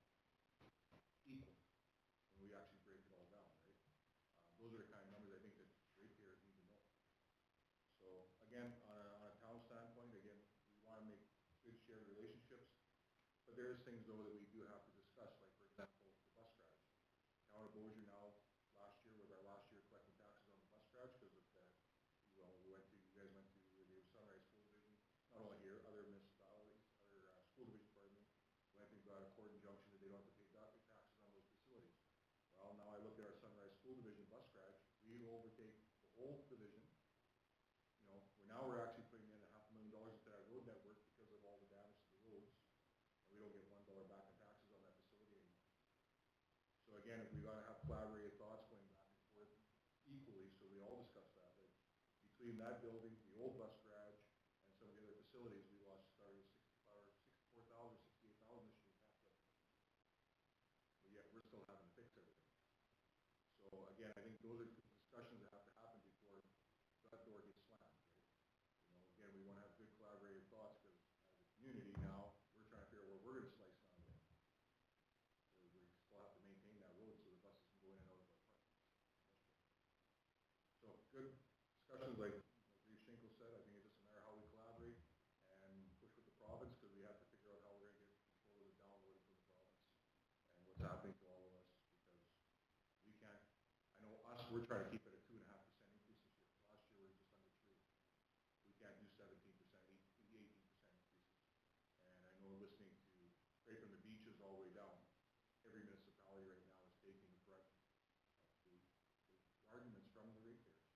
equal when we actually break it all down, right? Those are the kind of numbers I think that ratepayers need to know. So again, on a town standpoint, again, we want to make good shared relationships, but there's things though that we do have to discuss, like for example, the bus garage. Town of Beausejour now, last year was our last year collecting taxes on the bus garage because of the, you know, you guys went to the Sunrise School Division, not only here, other municipalities, other school divisions, pardon me, went and got a court injunction that they don't have to pay taxes on those facilities. Well, now I look at our Sunrise School Division bus garage, we overtake the whole division. You know, we're actually putting in $500,000 into that road network because of all the damage to the roads, and we don't get $1 back in taxes on that facility anymore. So again, if we gotta have collaborative thoughts going back and forth equally, so we all discuss that, like between that building, the old bus garage, and some of the other facilities, we lost started with 64,000, 68,000 this year in tax revenue. But yet we're still having to fix everything. So again, I think those are discussions that have to happen before that door gets slammed, right? You know, again, we want to have good collaborative thoughts because as a community now, we're trying to figure out where we're going to slice down there. We still have to maintain that road so the buses can go in and out of our park. So good discussions, like Reeve Schinkel said. I think it's just a matter of how we collaborate and push with the province, because we have to figure out how we're going to get control of the downloading from the province and what's happening to all of us, because we can't. I know us, we're trying to keep it at 2.5% increase this year. Last year we were just under 3. We can't do 17%, 18% increases. And I know listening to right from the beaches all the way down, every municipality right now is taking the brunt of the arguments from the ratepayers.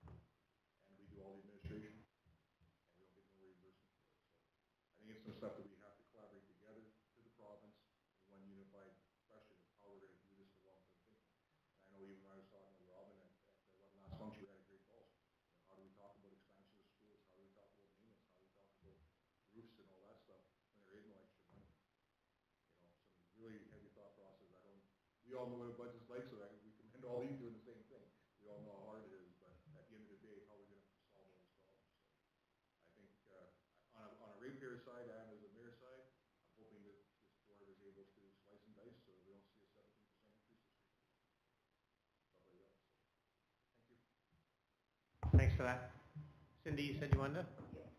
And we do all the administration, and we don't get no reimbursement for it. So I think it's some stuff that we have to collaborate together to the province in one unified question of how we're going to do this for long-term thinking. And I know even when I was talking with Robin at the last function, we had a great call. You know, how do we talk about expansion of schools? How do we talk about maintenance? How do we talk about roofs and all that stuff when there ain't no extra money? You know, some really heavy thought process. We all know what a budget's like, so we commend all these doing the same thing. We all know how hard it is, but at the end of the day, how are we going to solve all these problems? So I think on a ratepayer side and as a mayor side, I'm hoping that this board is able to slice and dice so that we don't see a 17% increase this year. Stuff like that. So thank you. Thanks for that. Cindy, you said you wanted to? Yes.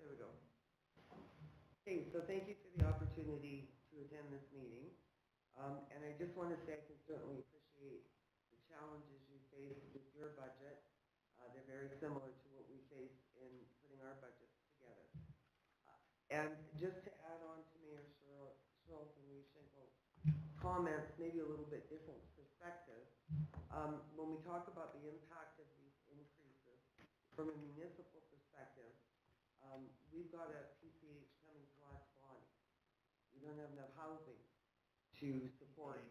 There we go. Okay, so thank you for the opportunity to attend this meeting. And I just want to say I can certainly appreciate the challenges you face with your budget. They're very similar to what we face in putting our budgets together. And just to add on to Mayor Schultz and Reeve Schinkel's comments, maybe a little bit different perspective. When we talk about the impact of these increases from a municipal perspective, we've got a PCH coming to Wax Bonnie. We don't have enough housing to support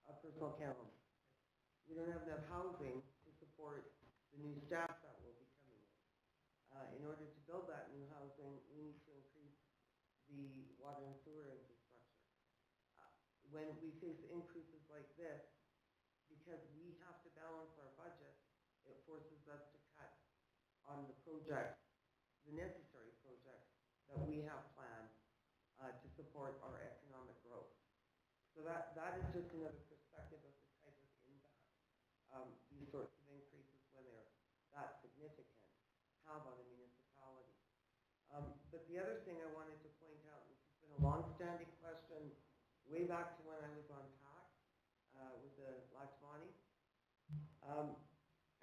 a personal calendar. We don't have enough housing to support the new staff that will be coming in. In order to build that new housing, we need to increase the water and sewer infrastructure. When we face increases like this, because we have to balance our budget, it forces us to cut on the projects, the necessary projects that we have planned to support our economic growth. So that is just another perspective of the type of impact these sorts of increases, when they're that significant, have on a municipality. But the other thing I wanted to point out, and this has been a long-standing question way back to when I was on PAC with the Laxmani.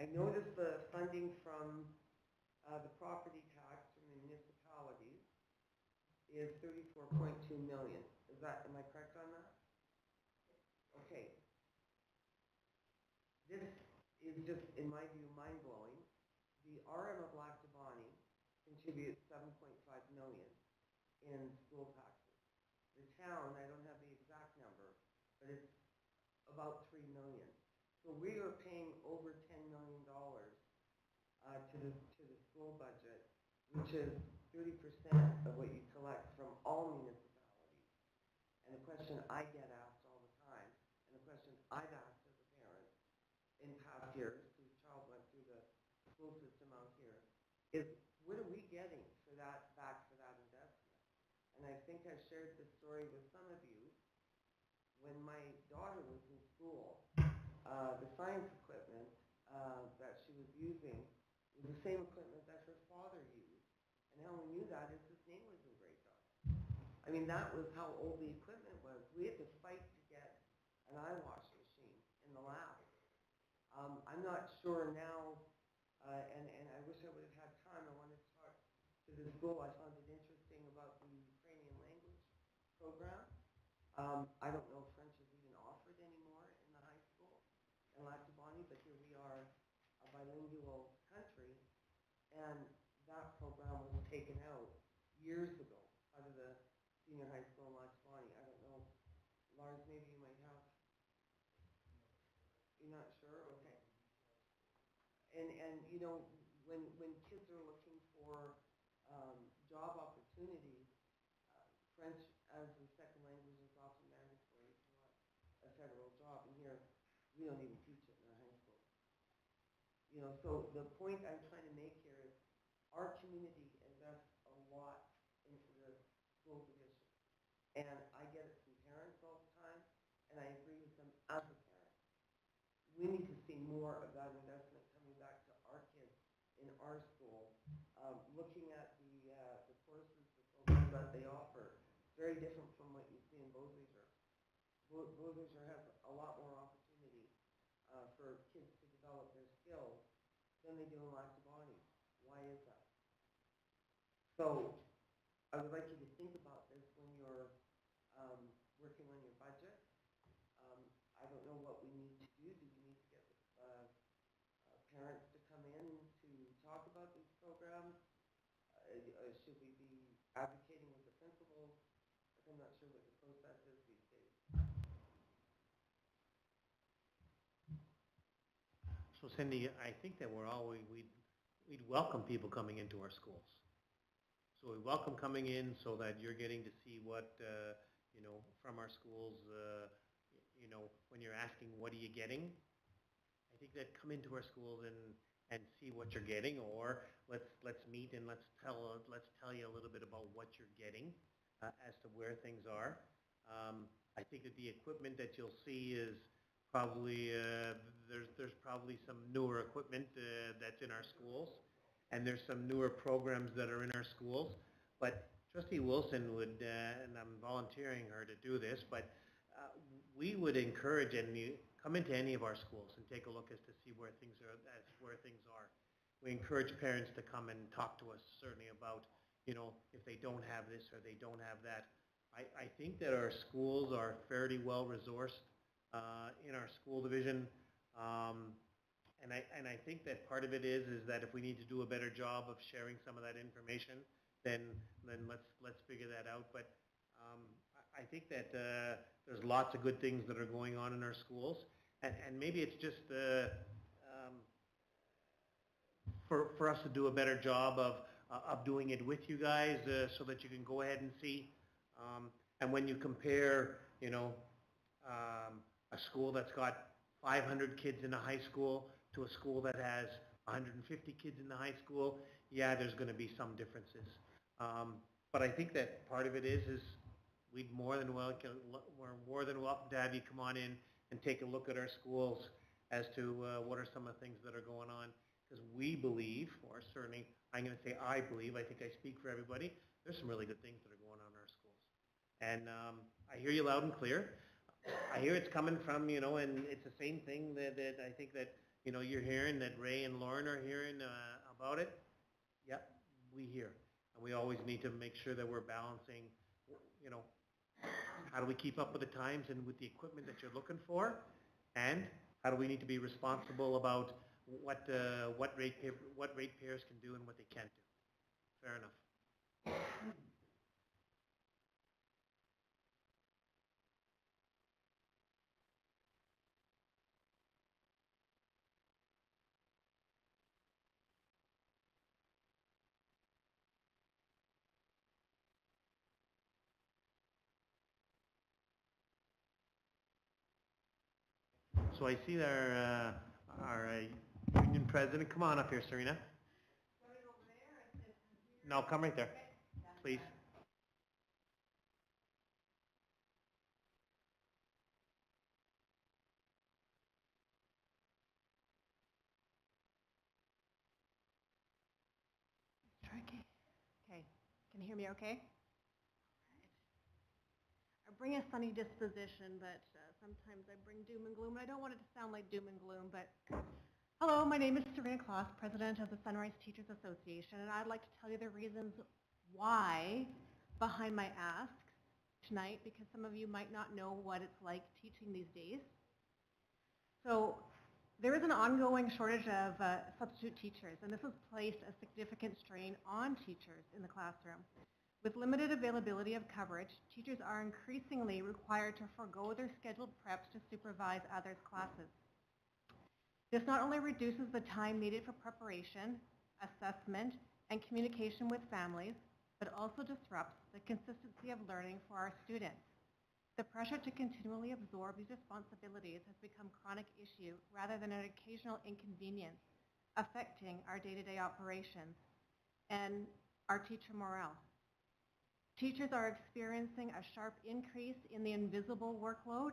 I noticed the funding from the property tax from the municipalities is 34.2 million. Am I correct on that? Okay. This is just, in my view, mind-blowing. The RM of Lac-Tabani contributes 7.5 million in school taxes. The town, I don't have the exact number, but it's about 3 million. So we are paying over $10 million to the school budget, which is 30% of what you collect from all municipalities. And the question I get asked all the time, and the question I've asked as a parent in past years, whose child went through the school system out here, is what are we getting for that, back for that investment? And I think I've shared this story with some of you. When my daughter was in school, the science equipment that she was using was the same equipment that her father used. And how we knew that is his name was engraved on it. I mean, that was how old the equipment was. We had to fight to get an eye wash machine in the lab. I'm not sure now, and I wish I would have had time. I wanted to talk to the school. I found it interesting about the Ukrainian language program. I don't know if French is even offered anymore in the high school in Lac-Tabani, but here we are, a bilingual country, and that program was taken out years ago out of the senior high school in Lac-Tabani. I don't know, Lars, maybe you might have. You're not sure? Okay. And you know, when kids are looking for job opportunities, French as a second language is often mandatory if you want a federal job. And here, we don't even teach it in our high school. You know, so the point I'm trying to make here is our community invests a lot into the school division. And I get it from parents all the time, and I agree with them as a parent. We need to see more of that investment coming back to our kids in our school, looking at the courses, the programs that they offer. Very different from what you see in Beausejour. Beausejour has a lot more opportunity for kids to develop their skills than they do in Lac-Tabani. Why is that? So I would like you to think about this when you're working on your budget. I don't know what we need to do. Do we need to get parents to come in to talk about these programs? Should we be advocating with the principals? I'm not sure what the process is these days. So Cindy, I think that we'd welcome people coming into our schools. So we welcome coming in so that you're getting to see what, you know, from our schools, you know, when you're asking what are you getting, I think that come into our schools and see what you're getting, or let's meet and let's tell you a little bit about what you're getting as to where things are. I think that the equipment that you'll see is probably there's probably some newer equipment that's in our schools, and there's some newer programs that are in our schools. But Trustee Wilson would, and I'm volunteering her to do this, but we would encourage and come into any of our schools and take a look as to see where things are. We encourage parents to come and talk to us certainly about, you know, if they don't have this or they don't have that. I think that our schools are fairly well resourced in our school division, and I think that part of it is that if we need to do a better job of sharing some of that information, then let's figure that out. But I think that there's lots of good things that are going on in our schools, and maybe it's just for us to do a better job of doing it with you guys, so that you can go ahead and see. And when you compare, you know, a school that's got 500 kids in a high school to a school that has 150 kids in the high school, yeah, there's going to be some differences. But I think that part of it is we're more than welcome to have you come on in and take a look at our schools as to what are some of the things that are going on. Because we believe, or certainly I'm going to say I believe, I think I speak for everybody, there's some really good things that are going on in our schools. And I hear you loud and clear. I hear it's coming from, and it's the same thing that I think that, you're hearing, that Ray and Lauren are hearing about it. Yep, we hear. And we always need to make sure that we're balancing, how do we keep up with the times and with the equipment that you're looking for? And how do we need to be responsible about what ratepayers can do and what they can't do? Fair enough. So I see our union president. Come on up here, Serena. No, come right there, please. Tricky. Okay, can you hear me okay? I bring a sunny disposition, but sometimes I bring doom and gloom. I don't want it to sound like doom and gloom, but hello, my name is Serena Kloss, president of the Sunrise Teachers Association, and I'd like to tell you the reasons why behind my asks tonight, because some of you might not know what it's like teaching these days. So there is an ongoing shortage of substitute teachers, and this has placed a significant strain on teachers in the classroom. With limited availability of coverage, teachers are increasingly required to forego their scheduled preps to supervise others' classes. This not only reduces the time needed for preparation, assessment, and communication with families, but also disrupts the consistency of learning for our students. The pressure to continually absorb these responsibilities has become a chronic issue rather than an occasional inconvenience, affecting our day-to-day operations and our teacher morale. Teachers are experiencing a sharp increase in the invisible workload.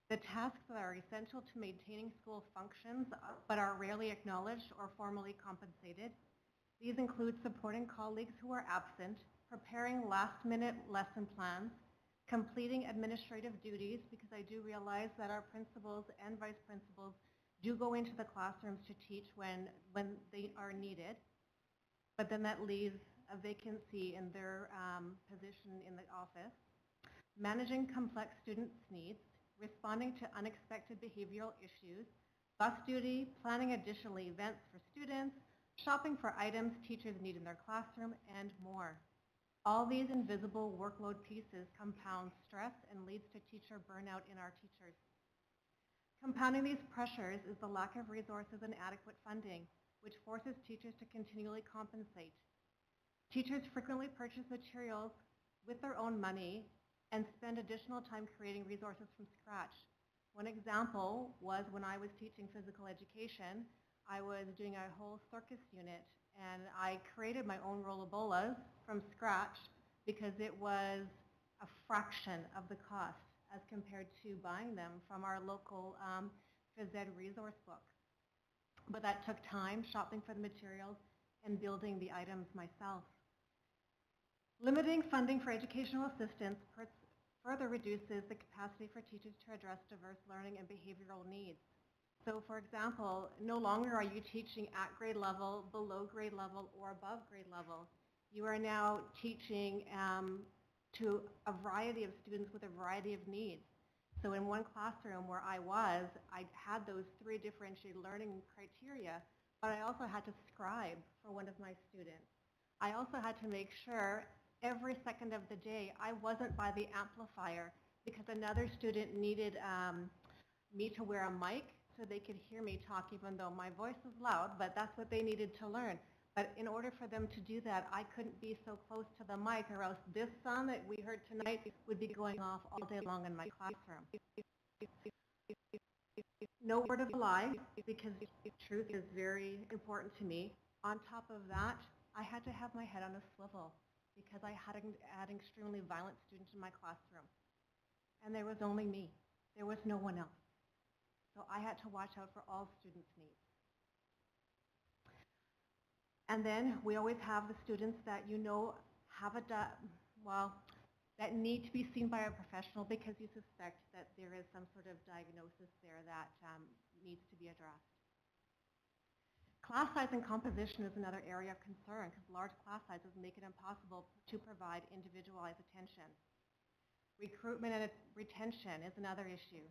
The tasks that are essential to maintaining school functions but are rarely acknowledged or formally compensated. These include supporting colleagues who are absent, preparing last-minute lesson plans, completing administrative duties, because I do realize that our principals and vice principals do go into the classrooms to teach when they are needed, but then that leaves a vacancy in their position in the office, managing complex students' needs, responding to unexpected behavioral issues, bus duty, planning additional events for students, shopping for items teachers need in their classroom, and more. All these invisible workload pieces compound stress and leads to teacher burnout in our teachers. Compounding these pressures is the lack of resources and adequate funding, which forces teachers to continually compensate. Teachers frequently purchase materials with their own money and spend additional time creating resources from scratch. One example was when I was teaching physical education, I was doing a whole circus unit, and I created my own rollabolas from scratch because it was a fraction of the cost as compared to buying them from our local phys ed resource book. But that took time, shopping for the materials, and building the items myself. Limiting funding for educational assistance further reduces the capacity for teachers to address diverse learning and behavioral needs. So for example, no longer are you teaching at grade level, below grade level, or above grade level. You are now teaching to a variety of students with a variety of needs. So in one classroom where I had those 3 differentiated learning criteria, but I also had to scribe for one of my students. I also had to make sure every second of the day I wasn't by the amplifier because another student needed me to wear a mic so they could hear me talk even though my voice is loud, but that's what they needed to learn. But in order for them to do that, I couldn't be so close to the mic or else this sound that we heard tonight would be going off all day long in my classroom. no word of a lie, because truth is very important to me. On top of that, I had to have my head on a swivel because I had an extremely violent student in my classroom. And there was only me. There was no one else. So I had to watch out for all students' needs. And then we always have the students that you know have that need to be seen by a professional because you suspect that there is some sort of diagnosis there that needs to be addressed. Class size and composition is another area of concern because large class sizes make it impossible to provide individualized attention. Recruitment and retention is another issue.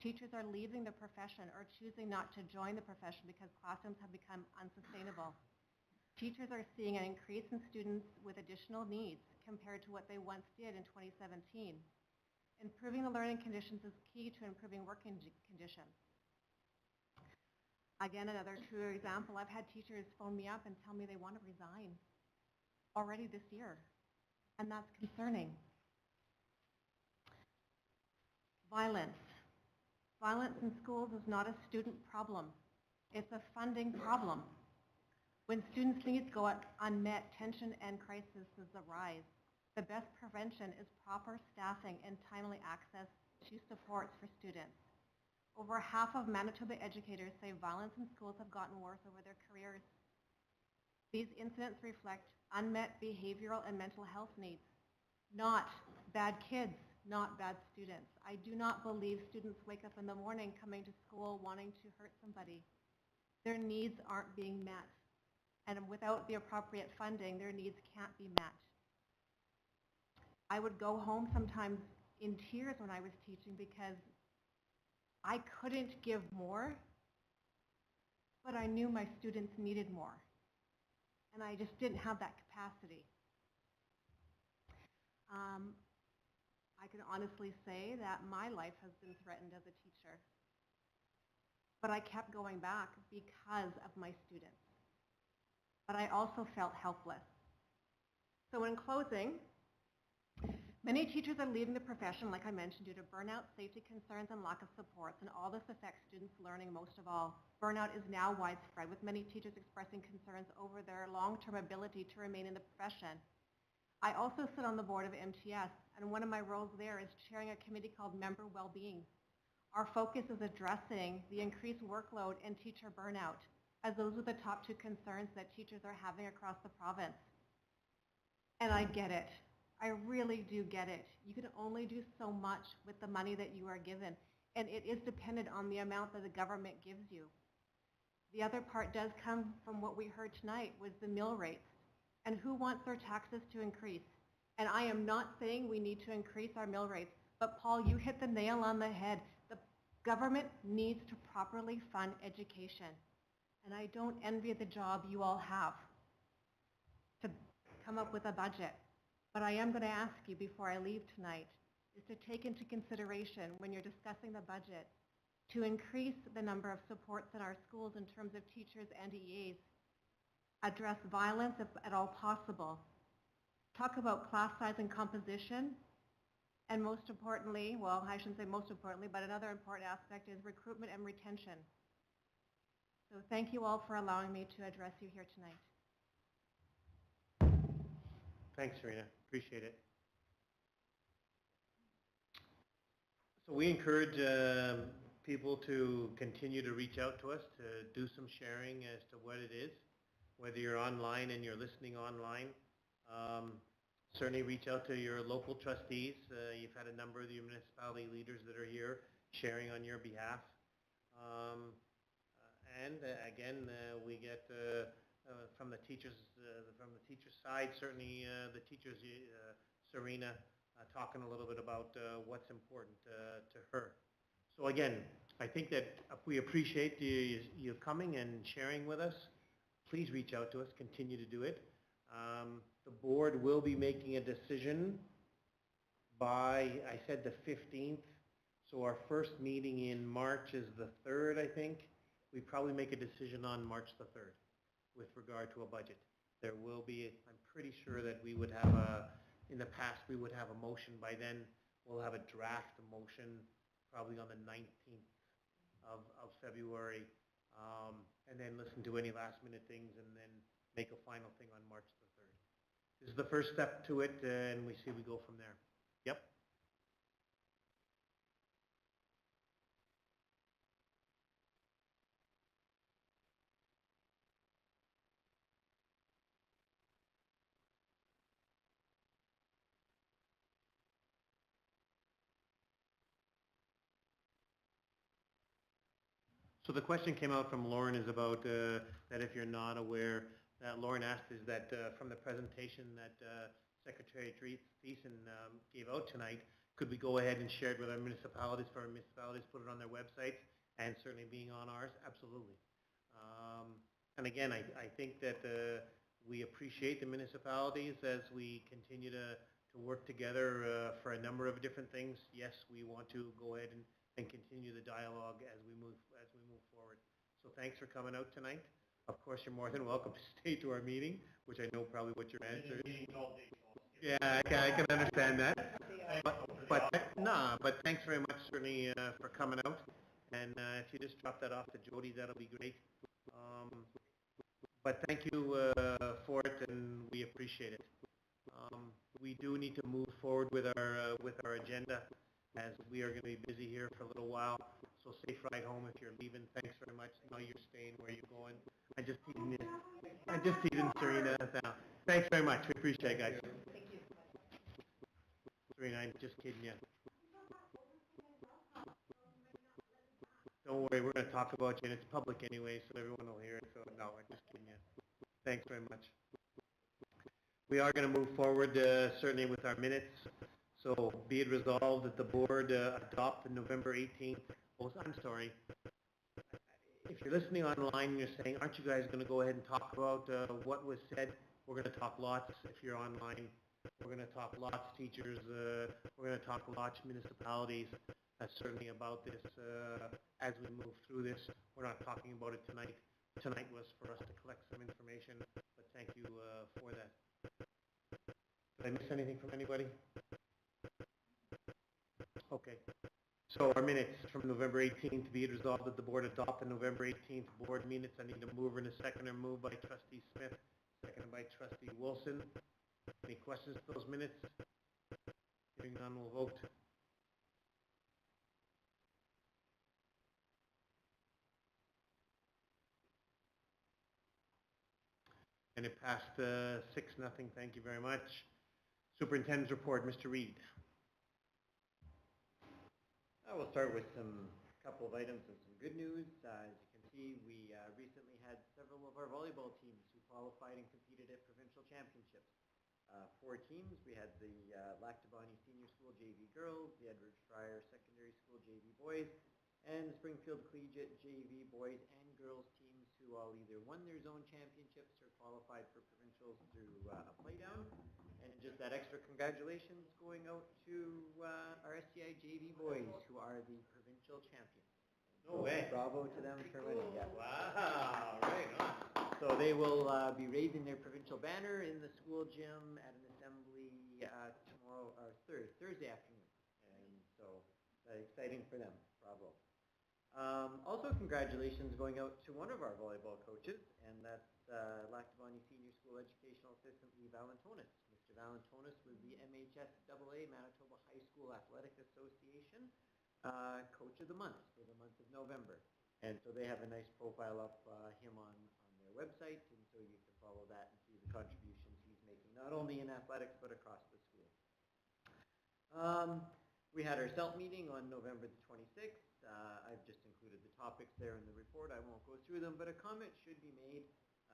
Teachers are leaving the profession or choosing not to join the profession because classrooms have become unsustainable. Teachers are seeing an increase in students with additional needs compared to what they once did in 2017. Improving the learning conditions is key to improving working conditions. Again, another true example, I've had teachers phone me up and tell me they want to resign already this year, and that's concerning. Violence. Violence in schools is not a student problem. It's a funding problem. When students' needs go unmet, tension and crises arise. The best prevention is proper staffing and timely access to supports for students. Over half of Manitoba educators say violence in schools have gotten worse over their careers. These incidents reflect unmet behavioral and mental health needs, not bad kids, not bad students. I do not believe students wake up in the morning coming to school wanting to hurt somebody. Their needs aren't being met. And without the appropriate funding, their needs can't be met. I would go home sometimes in tears when I was teaching because I couldn't give more, but I knew my students needed more. And I just didn't have that capacity. I can honestly say that my life has been threatened as a teacher. But I kept going back because of my students. But I also felt helpless. So in closing, many teachers are leaving the profession, like I mentioned, due to burnout, safety concerns, and lack of supports, and all this affects students' learning most of all. Burnout is now widespread, with many teachers expressing concerns over their long-term ability to remain in the profession. I also sit on the board of MTS, and one of my roles there is chairing a committee called Member Wellbeing. Our focus is addressing the increased workload and teacher burnout, as those are the top two concerns that teachers are having across the province. And I get it. I really do get it. You can only do so much with the money that you are given, and it is dependent on the amount that the government gives you. The other part does come from what we heard tonight, was the mill rates, and who wants their taxes to increase. And I am not saying we need to increase our mill rates, but Paul, you hit the nail on the head. The government needs to properly fund education. And I don't envy the job you all have to come up with a budget. But I am going to ask you before I leave tonight is to take into consideration when you're discussing the budget to increase the number of supports in our schools in terms of teachers and EAs, address violence if at all possible, talk about class size and composition, and most importantly, well, I shouldn't say most importantly, but another important aspect is recruitment and retention. So thank you all for allowing me to address you here tonight. Thanks, Serena. Appreciate it. So we encourage people to continue to reach out to us, to do some sharing as to what it is, whether you're online and you're listening online. Certainly reach out to your local trustees. You've had a number of the municipality leaders that are here sharing on your behalf. And again, we get from the teachers side, certainly the teachers, Serena, talking a little bit about what's important to her. So again, I think that we appreciate you coming and sharing with us. Please reach out to us. Continue to do it. The board will be making a decision by, I said the 15th. So our first meeting in March is the 3rd, I think. We probably make a decision on March the 3rd with regard to a budget. There will be, I'm pretty sure that we would have in the past we would have a motion by then. We'll have a draft motion probably on the 19th of February, and then listen to any last-minute things, and then make a final thing on March the 3rd. This is the first step to it, and we see we go from there. Yep. So the question came out from Lauren is about that if you're not aware, that Lauren asked is that from the presentation that Secretary Thiessen gave out tonight, could we go ahead and share it with our municipalities, for our municipalities, put it on their websites, and certainly being on ours? Absolutely. And again, I think that we appreciate the municipalities as we continue to work together for a number of different things. Yes, we want to go ahead and continue the dialogue as we move forward. So thanks for coming out tonight. Of course, you're more than welcome to stay to our meeting, which I know probably what your answer is. Yeah, I can understand that. But thanks very much, certainly, for coming out. And if you just drop that off to Jody, that'll be great. But thank you for it, and we appreciate it. We do need to move forward with our agenda, as we are going to be busy here for a little while. So safe ride home if you're leaving. Thanks very much. I know you're staying where you're going. I just teasing Serena. Thanks very much. We appreciate it, guys. Thank you. Serena, I'm just kidding you. Don't worry, we're going to talk about you, and it's public anyway, so everyone will hear it. So no, I'm just kidding you. Thanks very much. We are going to move forward, certainly with our minutes. So be it resolved that the board adopt the November 18th. Oh, I'm sorry. If you're listening online and you're saying, aren't you guys going to go ahead and talk about what was said? We're going to talk lots if you're online. We're going to talk lots teachers. We're going to talk lots municipalities. Certainly about this as we move through this. We're not talking about it tonight. Tonight was for us to collect some information, but thank you for that. Did I miss anything from anybody? Okay. So our minutes from November 18th, be it resolved that the board adopt the November 18th board minutes. I need a mover and a seconder. Moved by Trustee Smith, seconded by Trustee Wilson. Any questions to those minutes? Hearing none, we'll vote. And it passed 6-0. Thank you very much. Superintendent's report, Mr. Reid. I will start with a couple of items and some good news. As you can see, we recently had several of our volleyball teams who qualified and competed at provincial championships. 4 teams. We had the Lac du Bonny Senior School JV girls, the Edward Schreier Secondary School JV boys, and the Springfield Collegiate JV boys and girls teams who all either won their zone championships or qualified for provincials through a playdown. And just that extra congratulations going out to our SCI JV boys, who are the provincial champions. No way. Bravo to them for winning. Yeah. Wow, right on. So they will be raising their provincial banner in the school gym at an assembly tomorrow or Thursday afternoon, and so exciting for them. Bravo. Also, congratulations going out to one of our volleyball coaches, and that's Lac du Bonny Senior School Educational Assistant Lee Valentonis. Mr. Valentonis was the MHSAA Manitoba High School Athletic Association Coach of the Month for the month of November. And so they have a nice profile up him on their website, and so you can follow that and see the contributions he's making, not only in athletics, but across the school. We had our CELT meeting on November the 26th. I've just included the topics there in the report. I won't go through them, but a comment should be made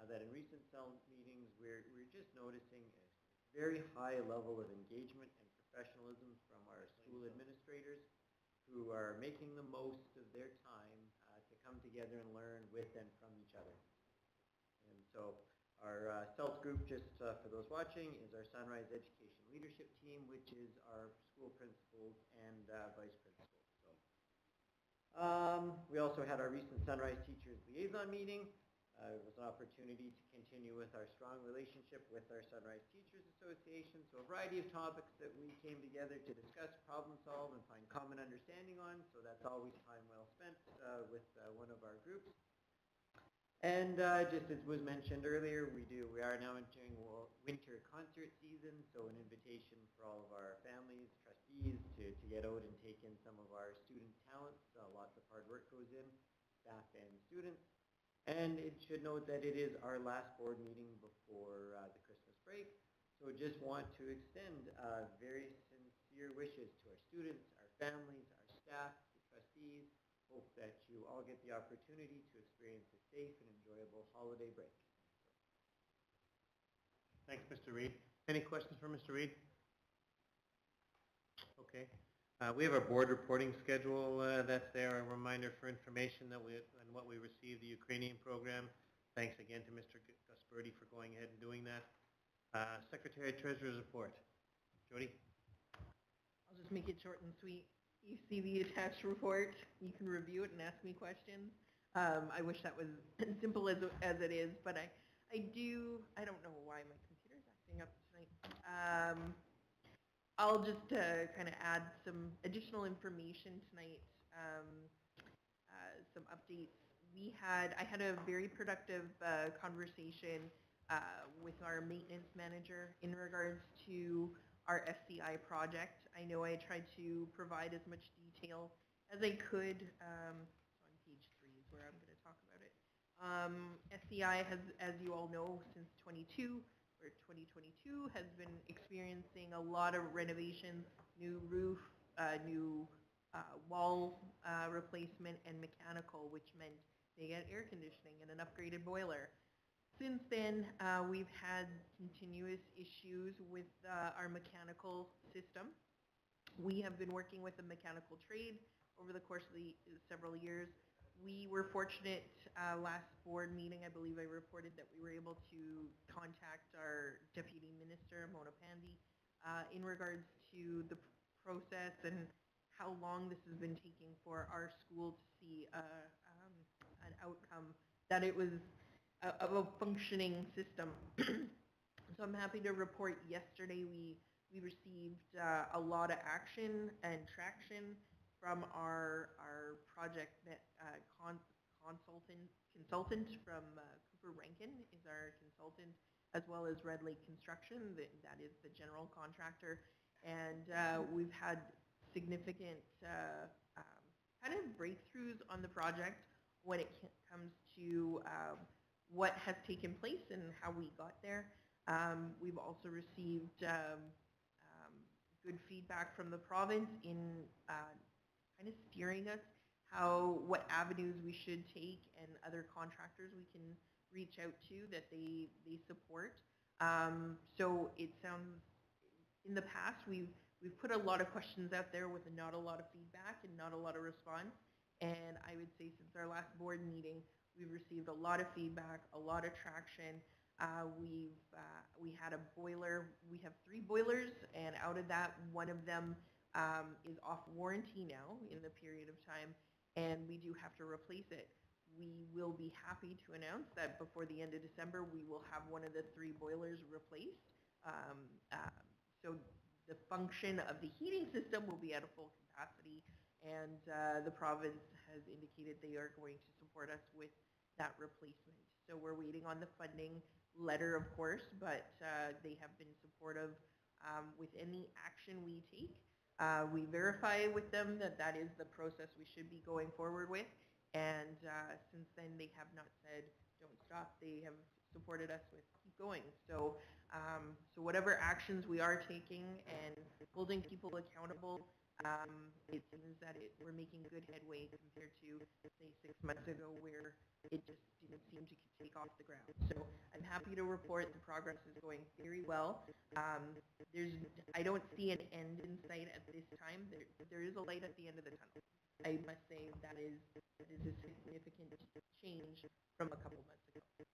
that in recent CELT meetings, we're just noticing a very high level of engagement and professionalism from our school administrators, who are making the most of their time to come together and learn with and from each other. And so our CELT group, just for those watching, is our Sunrise Education Leadership Team, which is our school principals and vice principals. So we also had our recent Sunrise Teachers Liaison meeting. It was an opportunity to continue with our strong relationship with our Sunrise Teachers Association. So a variety of topics that we came together to discuss, problem solve, and find common understanding on. So that's always time well spent with one of our groups. And just as was mentioned earlier, we are now entering winter concert season, so an invitation for all of our families, trustees, to get out and take in some of our student talents. Lots of hard work goes in, staff and students. And it should note that it is our last board meeting before the Christmas break. So just want to extend very sincere wishes to our students, our families, our staff, the trustees. Hope that you all get the opportunity to experience a safe and enjoyable holiday break. Thanks, Mr. Reid. Any questions for Mr. Reid? Okay. We have our board reporting schedule that's there, a reminder for information that and what we received, the Ukrainian program. Thanks again to Mr. Gasperdi for going ahead and doing that. Secretary Treasurer's report. Jody? I'll just make it short and sweet. You see the attached report. You can review it and ask me questions. I wish that was as simple as it is, but I don't know why my computer's acting up tonight. I'll just kind of add some additional information tonight, some updates. I had a very productive conversation with our maintenance manager in regards to our FCI project. I know I tried to provide as much detail as I could. So on page 3 is where I'm going to talk about it. FCI has, as you all know, since 2022 has been experiencing a lot of renovations, new roof, new wall replacement, and mechanical, which meant they get air conditioning and an upgraded boiler. Since then, we've had continuous issues with our mechanical system. We have been working with the mechanical trade over the course of the several years. We were fortunate last board meeting, I believe I reported that we were able to contact our Deputy Minister, Mona Pandy, in regards to the process and how long this has been taking for our school to see an outcome, that it was of a functioning system. So I'm happy to report yesterday we received a lot of action and traction from our project consultant from Cooper Rankin is our consultant, as well as Red Lake Construction, that is the general contractor. And we've had significant kind of breakthroughs on the project when it comes to what has taken place and how we got there. We've also received good feedback from the province in kind of steering us what avenues we should take and other contractors we can reach out to that they support. So it sounds, in the past we've put a lot of questions out there with not a lot of feedback and not a lot of response. And I would say since our last board meeting, we've received a lot of feedback, a lot of traction. We had a boiler. We have 3 boilers, and out of that, one of them is off warranty now in the period of time, and we do have to replace it. We will be happy to announce that before the end of December, we will have one of the 3 boilers replaced. So the function of the heating system will be at a full capacity, and the province has indicated they are going to support us with that replacement. So we're waiting on the funding letter, of course, but they have been supportive with any action we take. We verify with them that that is the process we should be going forward with, and since then they have not said don't stop. They have supported us with keep going. So whatever actions we are taking and holding people accountable, it seems that we're making good headway compared to, say, 6 months ago where it just didn't seem to take off the ground. So I'm happy to report the progress is going very well. I don't see an end in sight at this time. There is a light at the end of the tunnel. I must say that is a significant change from a couple months ago.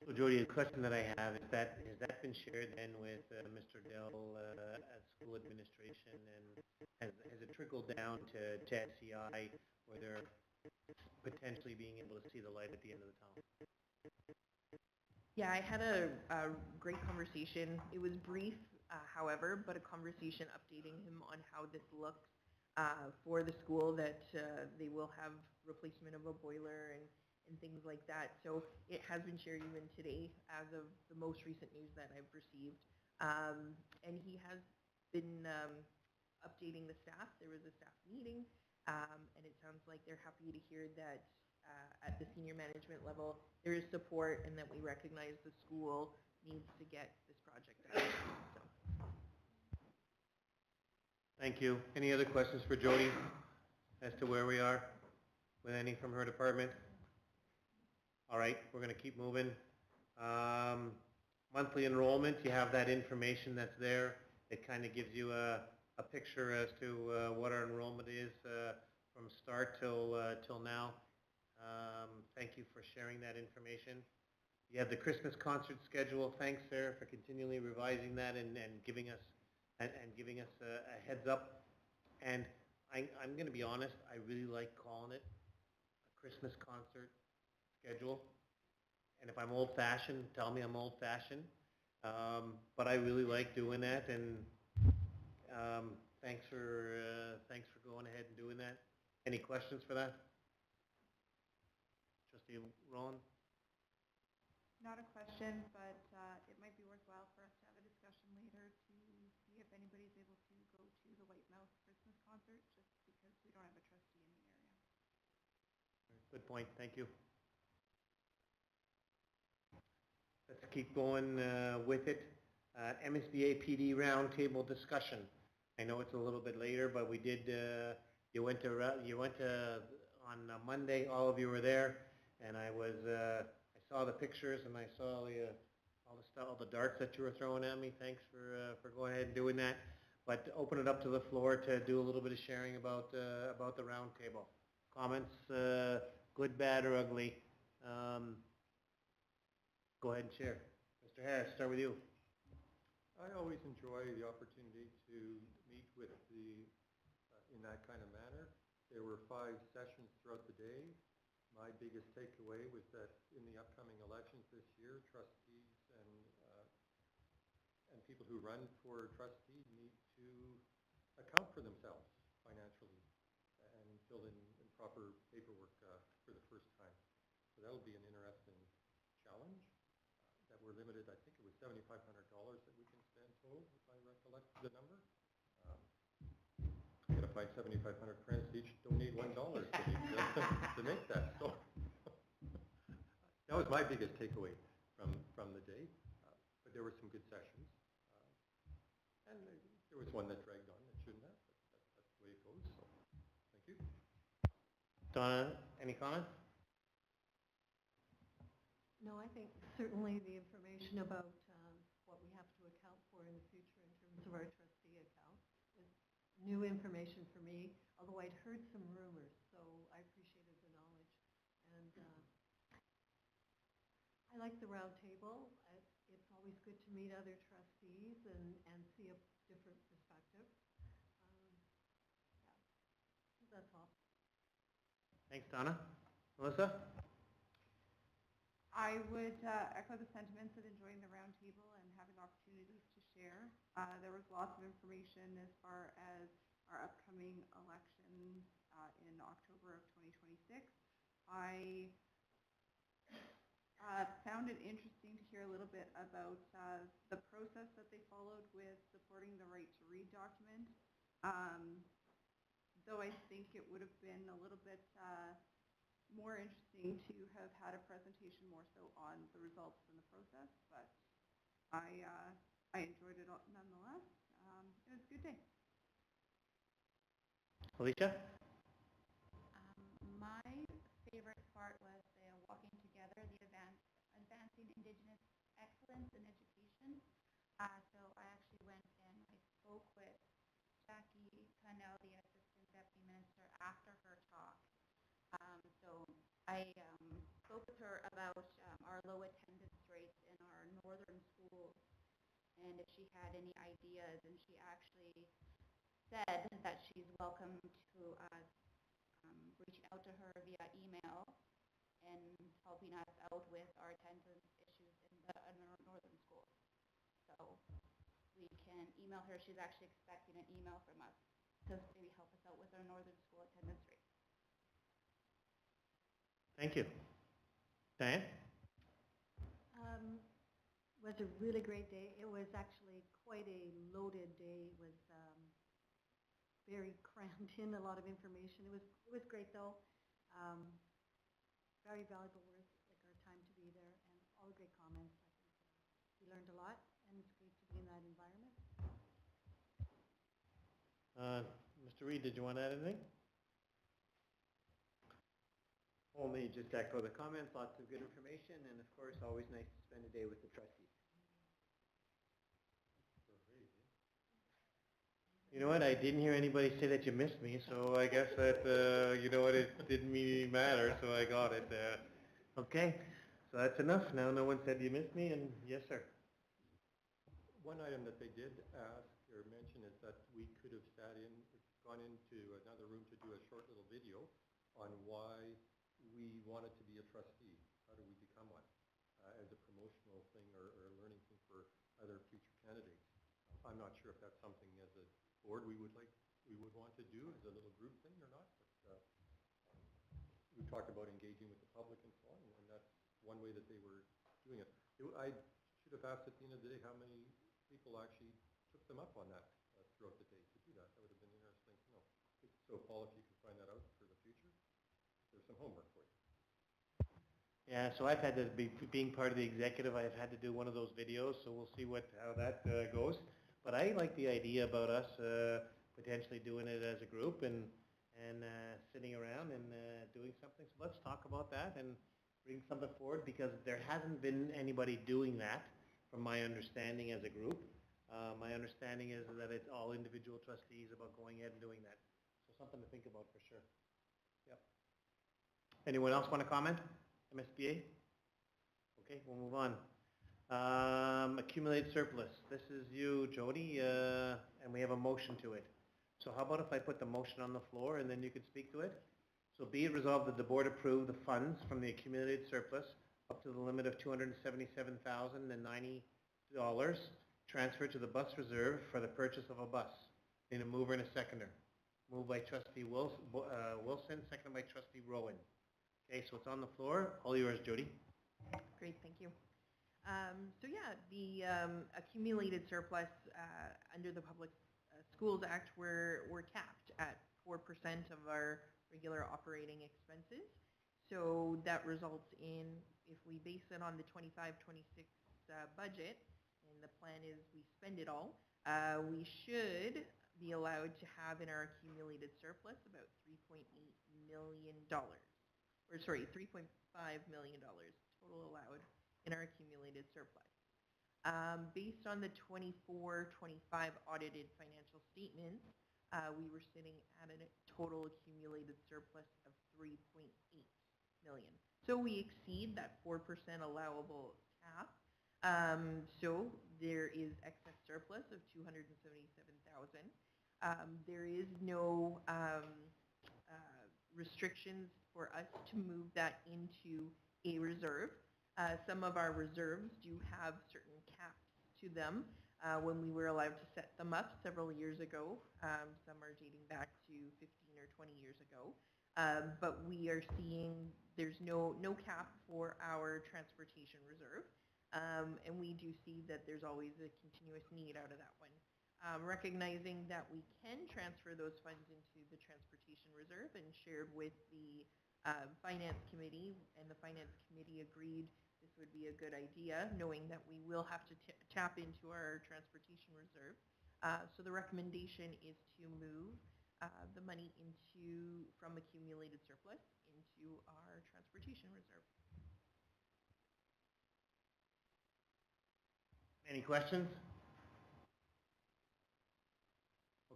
So Jody, the question that I have is that has that been shared then with Mr. Dell at school administration, and has it trickled down to SCI where they're potentially being able to see the light at the end of the tunnel. Yeah, I had a great conversation. It was brief, however, but a conversation updating him on how this looks for the school, that they will have replacement of a boiler and things like that. So it has been shared even today as of the most recent news that I've received. And he has been updating the staff. There was a staff meeting, and it sounds like they're happy to hear that at the senior management level, there is support and that we recognize the school needs to get this project done. So. Thank you. Any other questions for Jody as to where we are with any from her department? All right, we're going to keep moving. Monthly enrollment, you have that information that's there. It kind of gives you a picture as to what our enrollment is from start till now. Thank you for sharing that information. You have the Christmas concert schedule. Thanks, Sarah, for continually revising that and giving us a heads up. And I'm going to be honest, I really like calling it a Christmas concert schedule. And if I'm old-fashioned, tell me I'm old-fashioned. But I really like doing that, and thanks for going ahead and doing that. Any questions for that? Trustee Rowan? Not a question, but it might be worthwhile for us to have a discussion later to see if anybody's able to go to the White Mouse Christmas concert, just because we don't have a trustee in the area. Good point, thank you. Let's keep going with it. MSBA PD roundtable discussion. I know it's a little bit later, but we did. You went to on Monday. All of you were there, and I saw the pictures and I saw all the darts that you were throwing at me. Thanks for going ahead and doing that. But to open it up to the floor to do a little bit of sharing about the roundtable. Comments, good, bad, or ugly. Go ahead and share. Mr. Harris, start with you. I always enjoy the opportunity to meet with in that kind of manner. There were 5 sessions throughout the day. My biggest takeaway was that in the upcoming elections this year, trustees and people who run for trustee need to account for themselves financially and fill in proper paperwork for the first time. So that'll be an interesting challenge. That we're limited, I think it was $7,500 that we can spend total, if I recollect the number. I'm going to find 7,500 friends each donate $1 to make that. So that was my biggest takeaway from the day. But there were some good sessions. And there was one that dragged on that shouldn't have, but that's the way it goes. So thank you. Donna, any comments? No, I think certainly the information about what we have to account for in the future in terms of our trustee account is new information for me, although I'd heard some rumors, so I appreciated the knowledge. And I like the round table. It's always good to meet other trustees and see a different perspective. Yeah, that's all. Thanks, Donna. Melissa? I would echo the sentiments of enjoying the roundtable and having opportunities to share. There was lots of information as far as our upcoming elections in October of 2026. I found it interesting to hear a little bit about the process that they followed with supporting the Right to Read document. Though I think it would have been a little bit more interesting to have had a presentation more so on the results than the process, but I enjoyed it nonetheless. It was a good day. Alicia? My favorite part was the walking together, the advancing Indigenous excellence in education. So I actually went and I spoke with Jackie Cannell, the Assistant Deputy Minister, after her talk. So I spoke with her about our low attendance rates in our northern schools and if she had any ideas, and she actually said that she's welcome to reaching out to her via email and helping us out with our attendance issues in our northern schools. So we can email her. She's actually expecting an email from us to maybe help us out with our northern school attendance rate. Thank you. Diane? Was a really great day. It was actually quite a loaded day. It was very crammed in, a lot of information. It was great though. Very valuable worth like our time to be there, and all the great comments. I think we learned a lot, and it's great to be in that environment. Mr. Reid, did you want to add anything? Only just echo the comments, lots of good information, and of course, always nice to spend a day with the trustees. You know what, I didn't hear anybody say that you missed me, so I guess that, you know what, it didn't really matter, so I got it. Okay, so that's enough. Now no one said you missed me, and yes, sir. One item that they did ask or mention is that we could have gone into another room to do a short little video on why we wanted to be a trustee. How do we become one? As a promotional thing or a learning thing for other future candidates. I'm not sure if that's something as a board we would want to do as a little group thing or not, but we talked about engaging with the public and so on, and that's one way that they were doing it. I should have asked at the end of the day how many people actually took them up on that throughout the day to do that. That would have been interesting to know. So Paul, if you can find that out for the future, there's some homework for you. Yeah, so I've had to being part of the executive, I've had to do one of those videos, so we'll see how that goes. But I like the idea about us potentially doing it as a group and sitting around and doing something. So let's talk about that and bring something forward, because there hasn't been anybody doing that from my understanding as a group. My understanding is that it's all individual trustees about going ahead and doing that. So something to think about for sure. Yep. Anyone else want to comment? MSBA? Okay, we'll move on. Accumulated surplus. This is you, Jody, and we have a motion to it. So how about if I put the motion on the floor and then you could speak to it? So be it resolved that the board approve the funds from the accumulated surplus up to the limit of $277,090 transferred to the bus reserve for the purchase of a bus. Need a mover and a seconder. Moved by trustee Wilson, seconded by trustee Rowan. Okay, so it's on the floor. All yours, Jody. Great, thank you. So yeah, the accumulated surplus under the Public Schools Act, we're capped at 4% of our regular operating expenses. So that results in, if we base it on the 25-26 budget, and the plan is we spend it all, we should be allowed to have in our accumulated surplus about $3.8 million. Or sorry, $3.5 million total allowed in our accumulated surplus. Based on the 24-25 audited financial statements, we were sitting at a total accumulated surplus of $3.8 million. So we exceed that 4% allowable cap. So there is excess surplus of $277,000. There is no restrictions for us to move that into a reserve. Some of our reserves do have certain caps to them when we were allowed to set them up several years ago. Some are dating back to 15 or 20 years ago. But we are seeing there's no cap for our transportation reserve. And we do see that there's always a continuous need out of that one. Recognizing that we can transfer those funds into the transportation reserve, and shared with the Finance Committee, and the Finance Committee agreed this would be a good idea, knowing that we will have to tap into our transportation reserve. So the recommendation is to move the money from accumulated surplus into our transportation reserve. Any questions?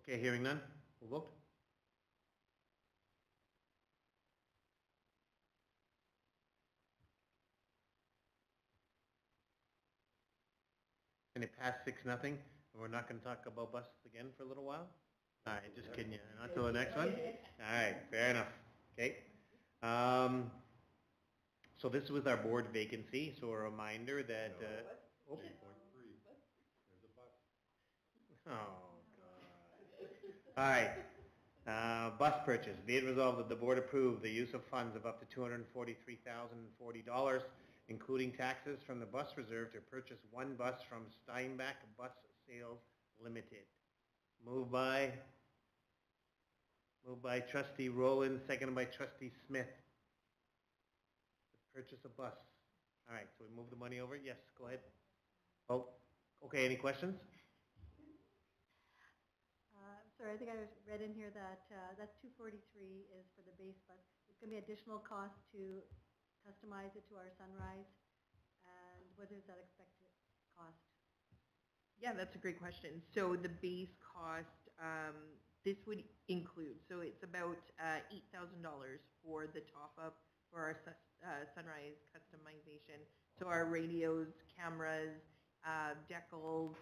Okay, hearing none, we'll vote. And it passed 6-0, and we're not going to talk about buses again for a little while? All right, just kidding you. On to the next one? All right, fair enough. Okay. So this was our board vacancy, so a reminder that, oh, 3.3, there's a bus. oh, God. All right. Bus purchase. Be it resolved that the board approve the use of funds of up to $243,040, including taxes from the bus reserve to purchase one bus from Steinbach Bus Sales Limited. Moved by trustee Rowland, seconded by trustee Smith. Purchase a bus. All right, so we move the money over? Yes, go ahead. Oh, okay, any questions? Sorry, I think I read in here that that's 243 is for the base bus. It's going to be additional cost to customize it to our Sunrise, and what is that expected cost? Yeah, that's a great question. So the base cost, this would include, so it's about $8,000 for the top-up for our Sunrise customization. So our radios, cameras, decals,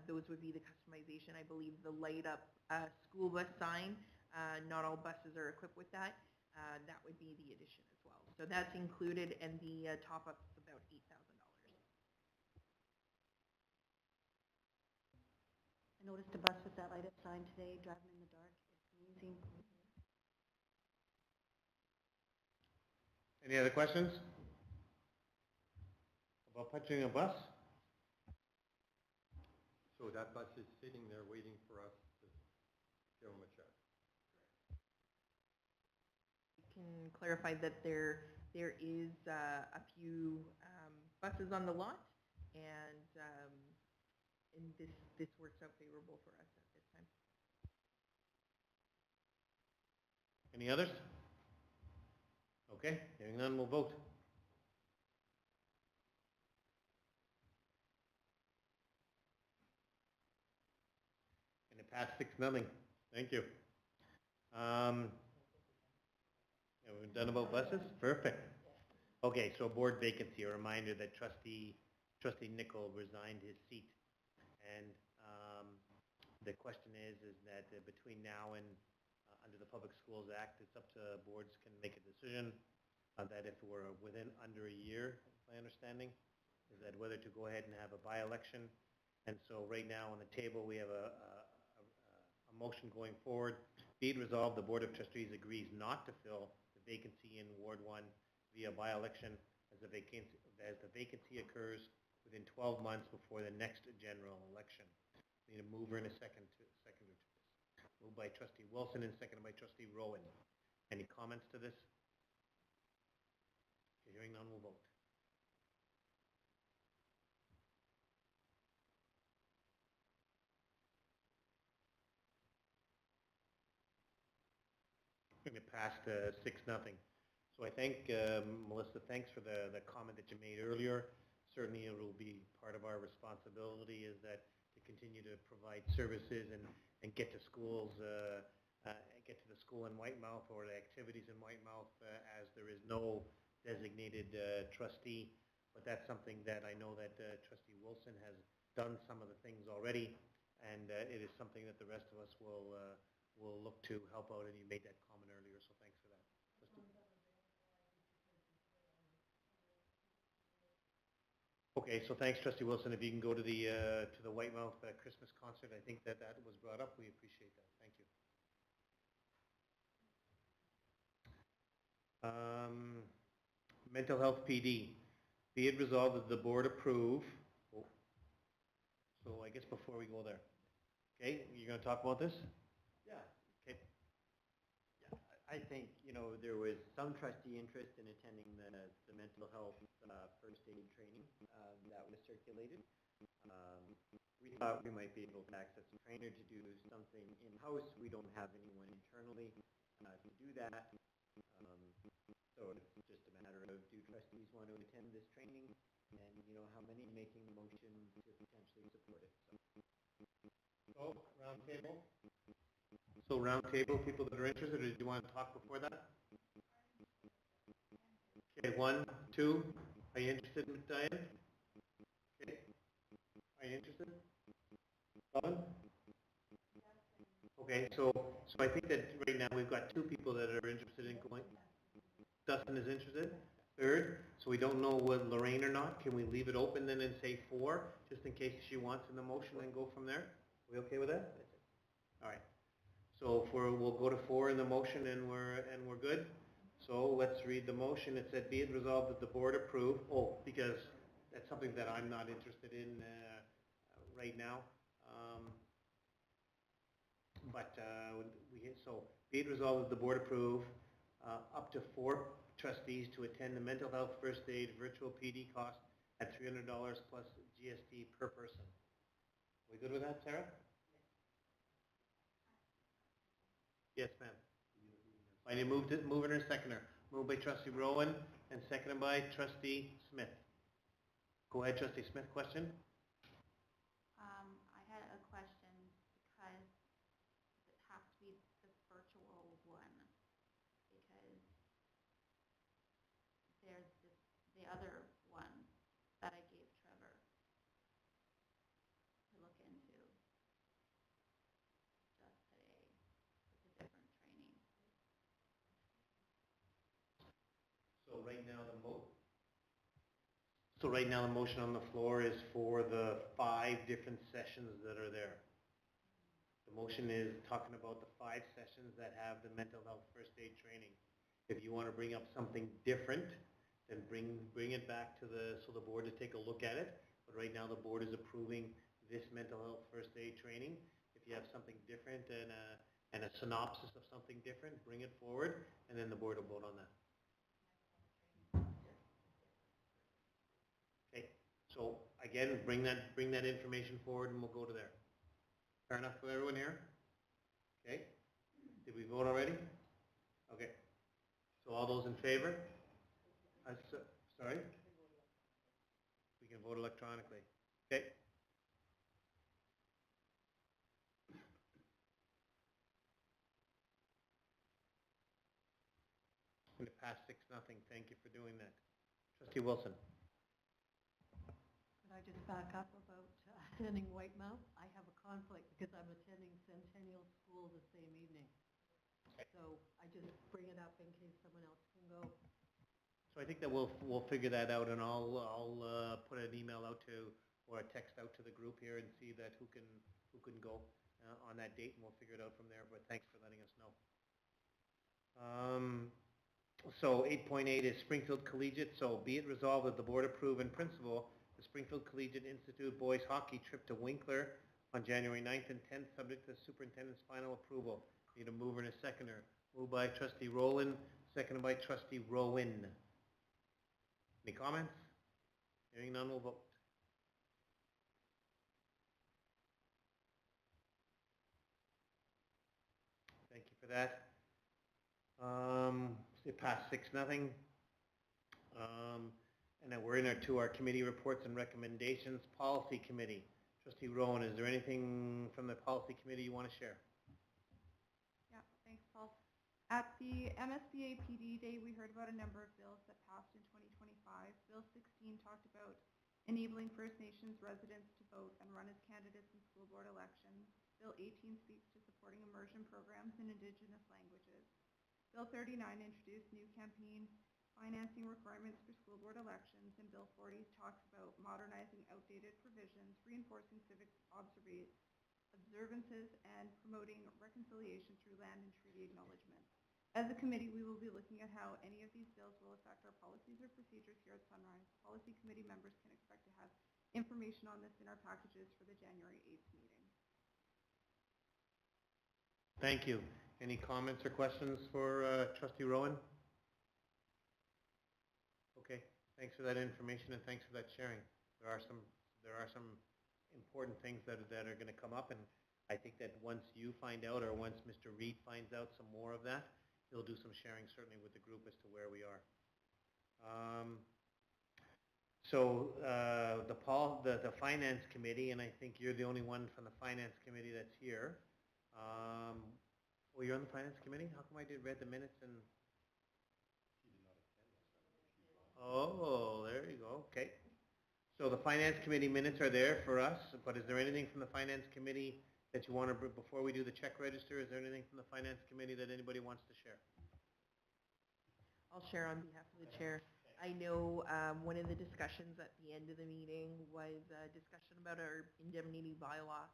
those would be the customization. I believe the light-up school bus sign, not all buses are equipped with that. That would be the addition as well. So that's included, and the top-up is about $8,000. I noticed a bus with that light-up sign today, driving in the dark. It's amazing. Any other questions? About purchasing a bus? So that bus is sitting there waiting for us to give them a check. I can clarify that there is a few buses on the lot, and this works out favorable for us at this time. Any others? Okay, hearing none, we'll vote. And it passed 6-0. Thank you. Yeah, we're done about buses? Perfect. Okay, so board vacancy, a reminder that trustee Nicol resigned his seat. And the question is that between now and under the Public Schools Act, it's up to boards can make a decision that if we're within under a year, my understanding, is that whether to go ahead and have a by-election. And so right now on the table, we have a motion going forward. Be it resolved, the Board of Trustees agrees not to fill the vacancy in Ward 1 via by-election as the vacancy occurs within 12 months before the next general election. We need a mover and a seconder to this. Moved by trustee Wilson and seconded by trustee Rowan. Any comments to this? Hearing none, we'll vote. It passed 6-0. So I think, Melissa, thanks for the comment that you made earlier. Certainly it will be part of our responsibility is that to continue to provide services and get to schools, get to the school in Whitemouth or the activities in Whitemouth as there is no designated trustee. But that's something that I know that trustee Wilson has done some of the things already, and it is something that the rest of us will look to help out, and you made that comment earlier, so thanks for that. Okay, so thanks, trustee Wilson. If you can go to the Whitemouth Christmas concert, I think that was brought up. We appreciate that. Thank you. Mental health PD. Be it resolved that the board approve. Oh. So I guess before we go there, okay, you're going to talk about this? Yeah. Okay. Yeah, I think, there was some trustee interest in attending the mental health first aid training that was circulated. We thought we might be able to access a trainer to do something in-house. We don't have anyone internally to do that. So it's just a matter of, do trustees want to attend this training? And, how many making the motion to potentially support it? So, round table? So round table, people that are interested, or do you want to talk before that? Okay, 1, 2. Are you interested, Diane? Okay. Are you interested? Robin? Okay, so I think that right now we've got two people that are interested in going. Dustin is interested. Third, so we don't know with Lorraine or not. Can we leave it open then and say 4, just in case she wants in the motion and go from there? We okay with that? All right. So we'll go to 4 in the motion and we're good. So let's read the motion. It said, be it resolved that the board approve. Oh, because that's something that I'm not interested in right now. So be it resolved that the board approve up to 4 trustees to attend the mental health first aid virtual PD cost at $300 plus GST per person. We good with that, Sarah? Yes, ma'am. I need mover and seconder. Moved by trustee Rowan and seconded by trustee Smith. Go ahead, trustee Smith, question? I had a question because it has to be the virtual one because there's the other one that I gave Trevor to look into just today. It's a different training. So right now the motion on the floor is for the 5 different sessions that are there. The motion is talking about the 5 sessions that have the mental health first aid training. If you want to bring up something different, then bring it back to the board to take a look at it. But right now the board is approving this mental health first aid training. If you have something different and a synopsis of something different, bring it forward, and then the board will vote on that. Okay, so again, bring that information forward and we'll go to there. Fair enough for everyone here? Okay, did we vote already? Okay, so all those in favor? Sorry? We can vote electronically. Okay. I'm going to pass 6-0. Thank you for doing that. Trustee Wilson. Could I just back up about attending Whitemouth? I have a conflict because I'm attending Centennial School the same evening. So I just bring it up in case someone else can go. So I think that we'll figure that out, and I'll put an email out to or a text out to the group here and see that who can go on that date, and we'll figure it out from there. But thanks for letting us know. So 8.8 is Springfield Collegiate. So be it resolved that the board approve in principle the Springfield Collegiate Institute boys hockey trip to Winkler on January 9th and 10th, subject to the superintendent's final approval. Need a mover and a seconder. Moved by trustee Rowland, seconded by trustee Rowan. Any comments? Hearing none, we'll vote. Thank you for that. It passed 6-0. And then we're in our committee reports and recommendations. Policy Committee. Trustee Rowan, is there anything from the Policy Committee you want to share? Yeah, thanks, Paul. At the MSBA PD Day, we heard about a number of bills that passed in 2025. Bill 16 talked about enabling First Nations residents to vote and run as candidates in school board elections. Bill 18 speaks to supporting immersion programs in Indigenous languages. Bill 39 introduced new campaign financing requirements for school board elections, and Bill 40 talks about modernizing outdated provisions, reinforcing civic observances, and promoting reconciliation through land and treaty acknowledgements. As a committee, we will be looking at how any of these bills will affect our policies or procedures here at Sunrise. Policy Committee members can expect to have information on this in our packages for the January 8th meeting. Thank you. Any comments or questions for Trustee Rowan? Okay, thanks for that information and thanks for that sharing. There are some important things that are going to come up, and I think that once you find out or once Mr. Reed finds out some more of that, he'll do some sharing certainly with the group as to where we are. The Finance Committee, and I think you're the only one from the Finance Committee that's here. You're on the Finance Committee? How come I read the minutes and... Oh, there you go. Okay. So the Finance Committee minutes are there for us, but is there anything from the Finance Committee that you want to, before we do the check register, is there anything from the Finance Committee that anybody wants to share? I'll share on behalf of the chair. I know one of the discussions at the end of the meeting was a discussion about our indemnity bylaw.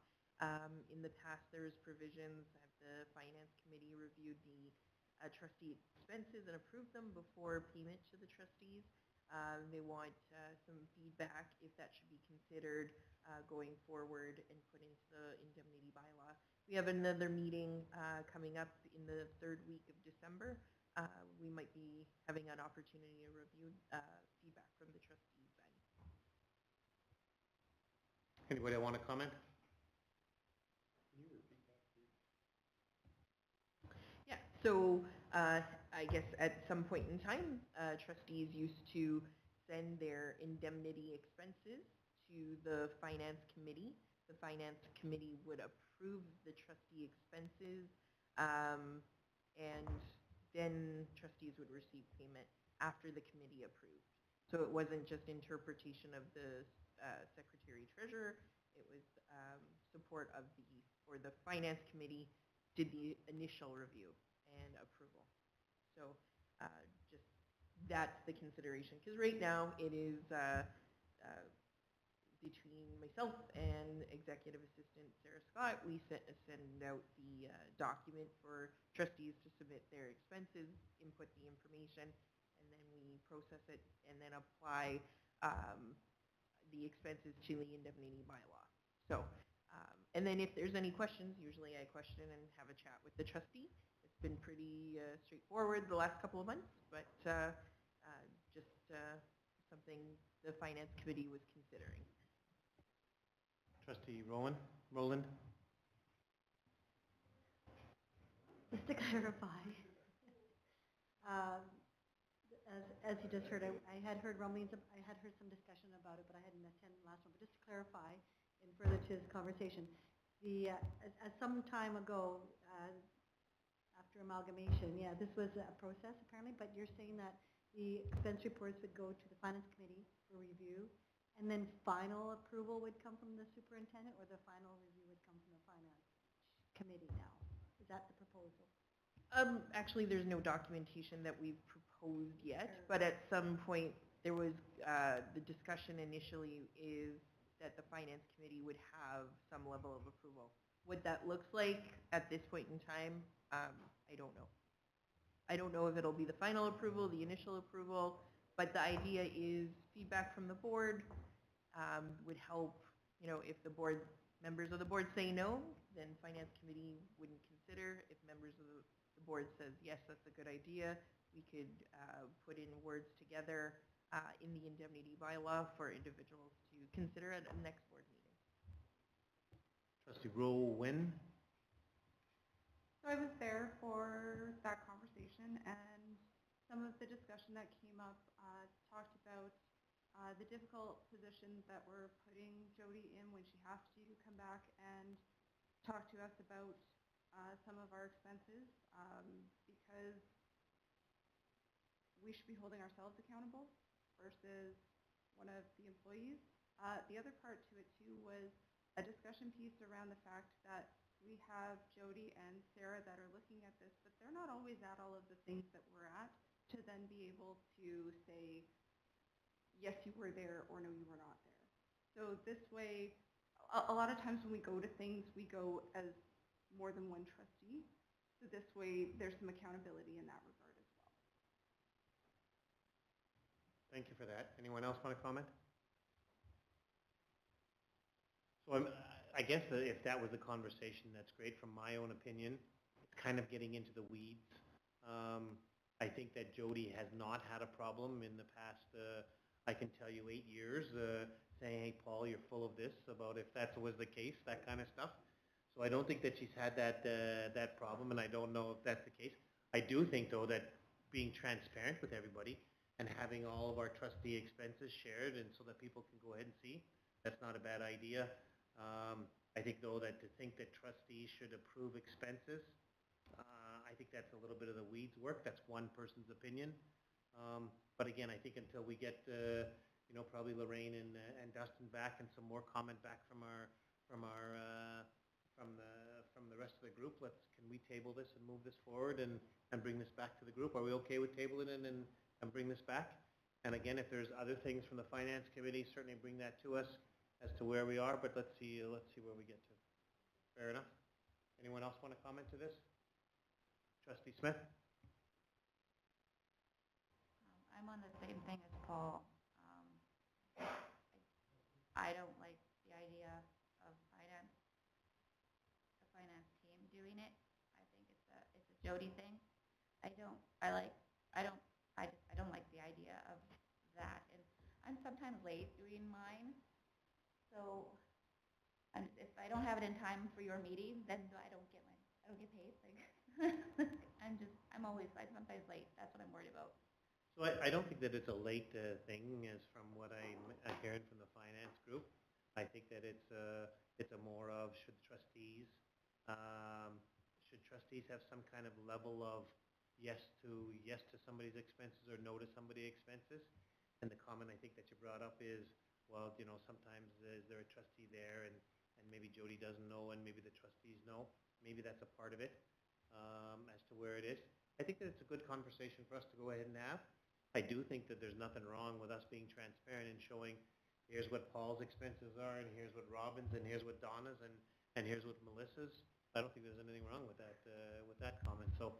In the past, there was provisions that the Finance Committee reviewed the trustee expenses and approved them before payment to the trustees. They want some feedback if that should be considered going forward and put into the indemnity bylaw. We have another meeting coming up in the third week of December. We might be having an opportunity to review feedback from the trustees then. Anybody want to comment? Can you repeat that, please? Yeah, so I guess at some point in time, trustees used to send their indemnity expenses to the Finance Committee. The Finance Committee would approve the trustee expenses, and then trustees would receive payment after the committee approved. So it wasn't just interpretation of the Secretary Treasurer, it was support of the Finance Committee did the initial review and approval. So just that's the consideration, because right now it is between myself and Executive Assistant Sarah Scott, we send out the document for trustees to submit their expenses, input the information, and then we process it and then apply the expenses to the indemnity bylaw. So, and then if there's any questions, usually I question and have a chat with the trustee. It's been pretty straightforward the last couple of months, but just something the Finance Committee was considering. Trustee Roland? Just to clarify, as you just heard, I had heard rumblings, I had heard some discussion about it, but I hadn't attended the last one. But just to clarify, and further to this conversation, as some time ago, after amalgamation, yeah, this was a process apparently, but you're saying that the expense reports would go to the Finance Committee for review, and then final approval would come from the superintendent, or the final review would come from the Finance Committee now? Is that the proposal? Actually, there's no documentation that we've proposed yet, but at some point there was the discussion initially is that the Finance Committee would have some level of approval. What that looks like at this point in time, I don't know. I don't know if it'll be the final approval, the initial approval, but the idea is feedback from the board would help. You know, if the board members of the board say no, then Finance Committee wouldn't consider. If members of the board says yes, that's a good idea, we could put in words together in the indemnity bylaw for individuals to consider at the next board meeting. Trustee Rowan? So I was there for that conversation, and some of the discussion that came up talked about the difficult position that we're putting Jody in when she has to come back and talk to us about some of our expenses, because we should be holding ourselves accountable versus one of the employees. The other part to it too was a discussion piece around the fact that we have Jody and Sarah that are looking at this, but they're not always at all of the things that we're at to then be able to say, yes, you were there, or no, you were not there. So this way, a lot of times when we go to things, we go as more than one trustee. So this way, there's some accountability in that regard as well. Thank you for that. Anyone else want to comment? So I guess that if that was a conversation, that's great. From my own opinion, it's kind of getting into the weeds. I think that Jody has not had a problem in the past, I can tell you, 8 years, saying, hey, Paul, you're full of this, about if that was the case, that kind of stuff. So I don't think that she's had that problem, and I don't know if that's the case. I do think, though, that being transparent with everybody and having all of our trustee expenses shared, and so that people can go ahead and see, that's not a bad idea. I think, though, that to think that trustees should approve expenses, I think that's a little bit of the weeds work. That's one person's opinion. But again, I think until we get, probably Lorraine and Dustin back, and some more comment back from from the rest of the group, can we table this and move this forward and bring this back to the group? Are we okay with tabling it and bring this back? And again, if there's other things from the finance committee, certainly bring that to us as to where we are, but let's see where we get to. Fair enough? Anyone else want to comment to this? Trustee Smith? I'm on the same thing as Paul. I don't like the idea of the finance team doing it. I think it's a Jody thing. I don't like the idea of that. And I'm sometimes late doing mine, so if I don't have it in time for your meeting, then I don't get paid. Like I'm sometimes late. That's what I'm worried about. So I don't think that it's a late thing, as from what I'm hearing from the finance group. I think that it's a more of should trustees have some kind of level of yes to somebody's expenses or no to somebody's expenses. And the comment I think that you brought up is, well, you know, sometimes is there a trustee there and maybe Jody doesn't know and maybe the trustees know. Maybe that's a part of it as to where it is. I think that it's a good conversation for us to go ahead and have. I do think that there's nothing wrong with us being transparent and showing here's what Paul's expenses are and here's what Robin's and here's what Donna's and here's what Melissa's. I don't think there's anything wrong with that comment. So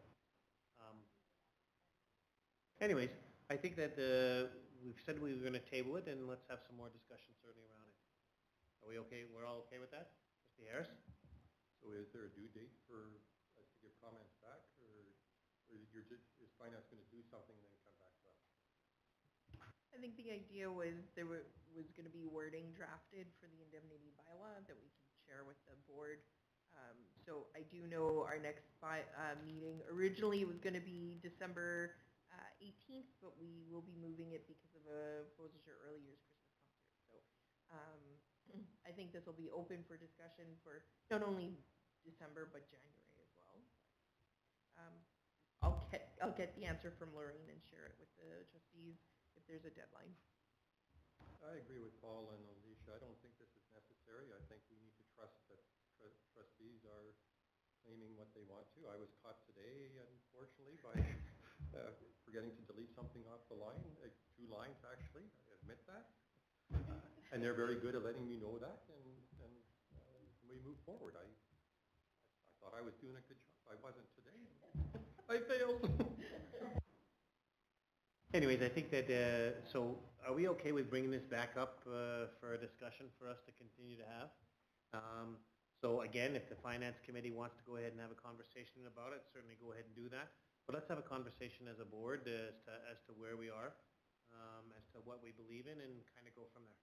anyways, I think that we've said we were going to table it, and let's have some more discussion certainly around it. Are we okay? We're all okay with that? Trustee Harris? So is there a due date for us to give comments back, or is finance going to do something and then come back to us? I think the idea was there was going to be wording drafted for the indemnity bylaw that we could share with the board. So I do know our next meeting originally was going to be December 18th, but we will be moving it because of a Beausejour Early Years Christmas concert. So I think this will be open for discussion for not only December but January as well. I'll get the answer from Lorraine and share it with the trustees if there's a deadline. I agree with Paul and Alicia. I don't think this is necessary. I think we need to trust that trustees are claiming what they want to. I was caught today, unfortunately, by forgetting to delete something off the line, 2 lines actually, I admit that. And they're very good at letting me know that, and we move forward. I thought I was doing a good job. I wasn't today. I failed. Anyways, I think that, so are we okay with bringing this back up for a discussion for us to continue to have? So again, if the finance committee wants to go ahead and have a conversation about it, certainly go ahead and do that. But let's have a conversation as a board as to where we are, as to what we believe in, and kind of go from there.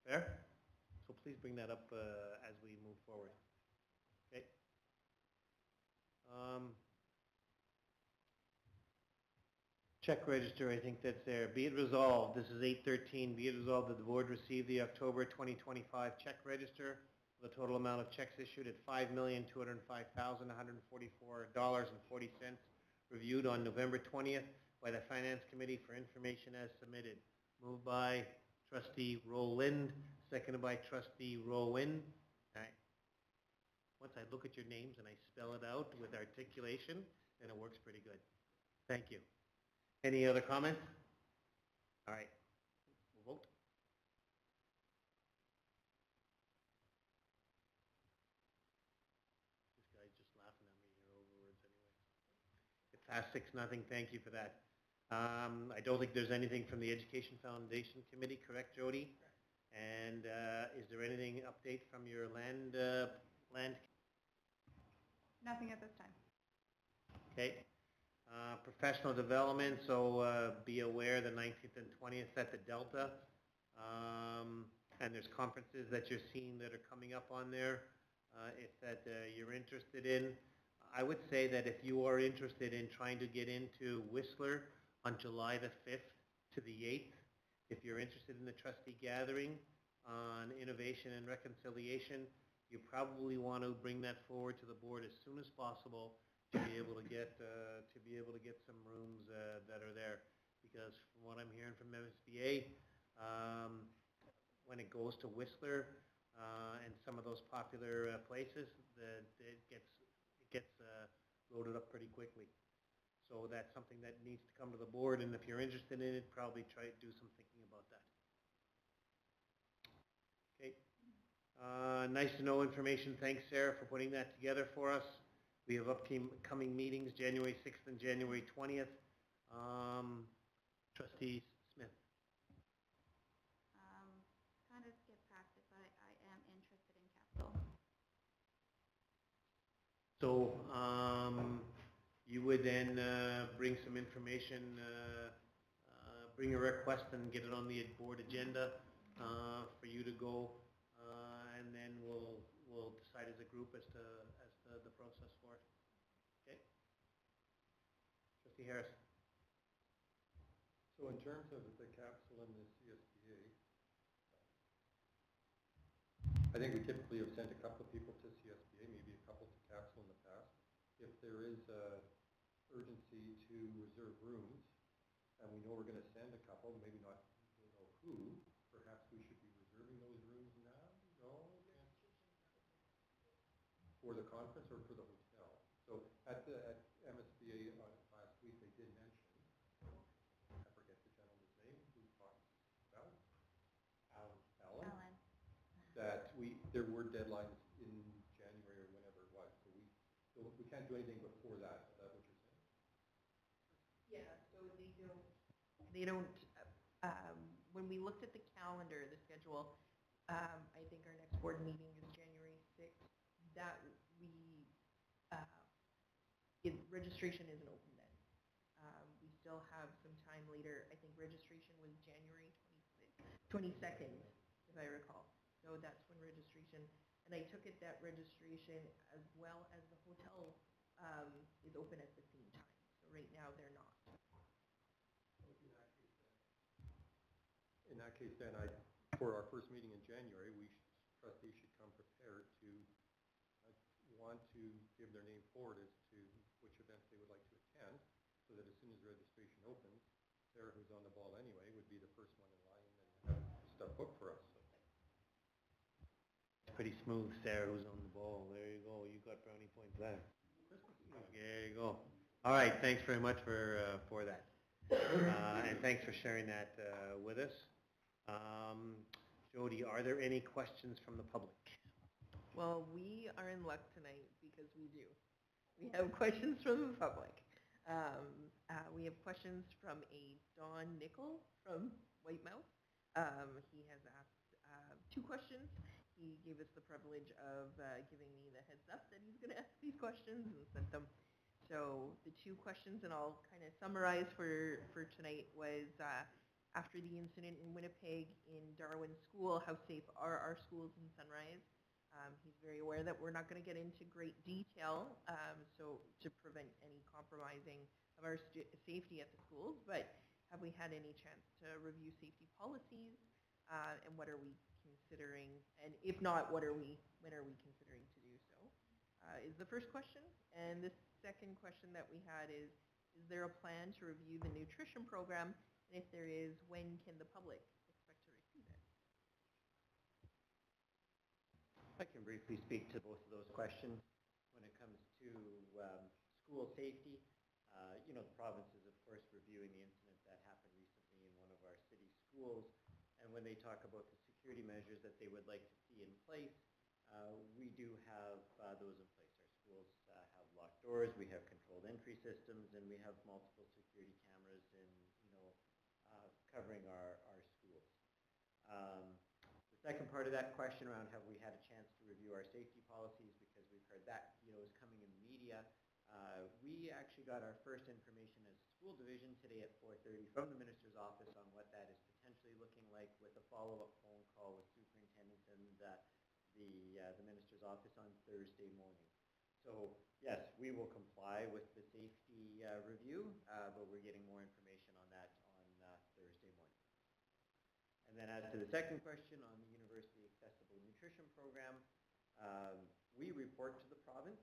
Fair? So please bring that up as we move forward. Okay. Check register, I think that's there. Be it resolved, this is 8:13, be it resolved that the board receive the October 2025 check register with a total amount of checks issued at $5,205,144.40, reviewed on November 20th by the Finance Committee for information as submitted. Moved by Trustee Rowland, seconded by Trustee Rowan. All right. Once I look at your names and I spell it out with articulation, then it works pretty good. Thank you. Any other comments? All right. We'll vote. This guy's just laughing at me here over words anyway. It passed 6-0. Thank you for that. I don't think there's anything from the Education Foundation Committee, correct, Jody? Correct. And is there anything update from your land? Nothing at this time. Okay. Professional development, so be aware the 19th and 20th at the Delta. And there's conferences that you're seeing that are coming up on there if that you're interested in. I would say that if you are interested in trying to get into Whistler on July the 5th to the 8th, if you're interested in the trustee gathering on innovation and reconciliation, you probably want to bring that forward to the board as soon as possible to be able to get some rooms that are there, because from what I'm hearing from MSBA, when it goes to Whistler, and some of those popular places, it gets loaded up pretty quickly. So that's something that needs to come to the board, and if you're interested in it, probably try to do some thinking about that. Okay. Nice to know information. Thanks, Sarah, for putting that together for us. We have upcoming meetings, January 6th and January 20th. Trustee Smith. Kind of skip past it, but I am interested in capital. So you would then bring some information, bring a request and get it on the board agenda for you to go, and then we'll decide as a group as to the process for it. Okay. Trustee Harris. So in terms of the capsule and the CSBA, I think we typically have sent a couple of people to CSBA, maybe a couple to capsule in the past. If there is urgency to reserve rooms, and we know we're going to send a couple, maybe not know who, perhaps we should be reserving those rooms now? No? For the conference or for the hotel? So at MSBA last week, they did mention, I forget the gentleman's name, who talks about Alan, that there were deadlines in January or whenever it was. So we can't do anything before that. Is that what you're saying? Yeah, so they don't, when we looked at the calendar, the schedule, I think our next board meeting is January 6th, that registration isn't open then. We still have some time later. I think registration was January 22nd, if I recall. So that's when registration, and I took it that registration as well as the hotel is open at the same time. So right now they're not. In that case, then, for our first meeting in January, trustees should come prepared to want to give their name forward as to which events they would like to attend, so that as soon as registration opens, Sarah, who's on the ball anyway, would be the first one in line and have stuff booked for us. So. Pretty smooth, Sarah, who's on the ball. There you go. You got brownie points there. There you go. All right. Thanks very much for that. And thanks for sharing that with us. Jody, are there any questions from the public? Well, we are in luck tonight because we do. We have questions from the public. We have questions from a Don Nickel from White Mouse. He has asked 2 questions. He gave us the privilege of giving me the heads up that he's going to ask these questions and sent them. So the 2 questions, and I'll kind of summarize for tonight, was after the incident in Winnipeg in Darwin School, how safe are our schools in Sunrise? He's very aware that we're not going to get into great detail, so to prevent any compromising of our safety at the schools, but have we had any chance to review safety policies, and what are we considering, and if not, when are we considering to do so, is the first question. And the second question that we had is there a plan to review the nutrition program, and if there is, when can the public expect to receive it? I can briefly speak to both of those questions. When it comes to school safety, the province is, of course, reviewing the incident that happened recently in one of our city schools. And when they talk about the security measures that they would like to see in place, we do have those in place. Our schools have locked doors, we have controlled entry systems, and we have multiple security cameras covering our schools. The second part of that question around have we had a chance to review our safety policies, because we've heard that is coming in the media. We actually got our first information as a school division today at 4:30 from the minister's office on what that is potentially looking like, with a follow-up phone call with superintendents and the minister's office on Thursday morning. So yes, we will comply with the safety review, but we're getting more information on that on Thursday morning. And then as to the second question on the University Accessible Nutrition Program, we report to the province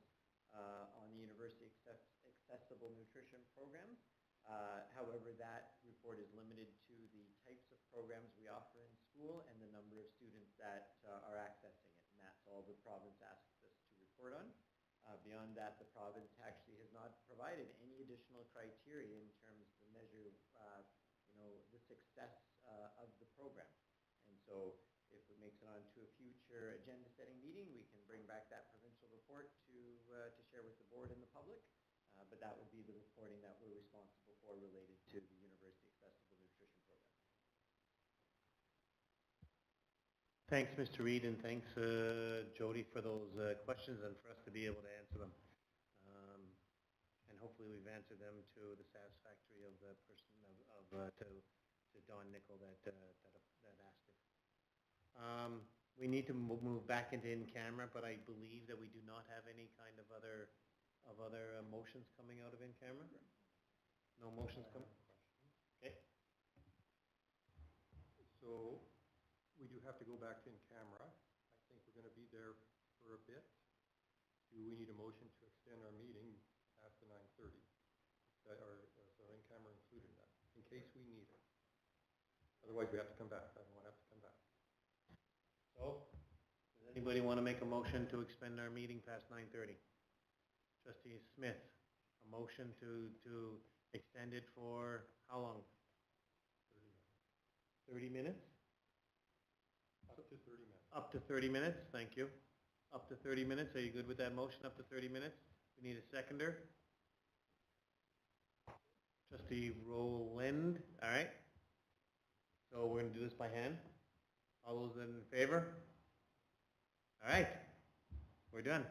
on the University Accessible Nutrition Programs. However, that report is limited to the types of programs we offer in school and the number of students that are accessing province asked us to report on. Beyond that, the province actually has not provided any additional criteria in terms to measure, the success of the program. And so if it makes it onto a future agenda-setting meeting, we can bring back that provincial report to share with the board and the public. But that would be the reporting that we're responsible for related to the University Accessible Nutrition Program. Thanks, Mr. Reid, and thanks, Jody, for those questions and for us to be able to answer them. And hopefully we've answered them to the satisfactory of the person to Don Nickel that asked it. We need to move back into in-camera, but I believe that we do not have any kind of other motions coming out of in-camera? No motions coming? Okay. So we do have to go back to in-camera. I think we're going to be there for a bit. Do we need a motion to extend our meeting past the 9:30? Is our in-camera included in that, in case we need it? Otherwise, we have to come back. I don't want to have to come back. So, does anybody want to make a motion to extend our meeting past 9:30? Trustee Smith, a motion to extend it for how long? 30 minutes. 30 minutes? Up to 30 minutes. Up to 30 minutes, thank you. Up to 30 minutes, are you good with that motion, up to 30 minutes? We need a seconder. Trustee Rowland, all right. So we're going to do this by hand. All those in favor? All right, we're done.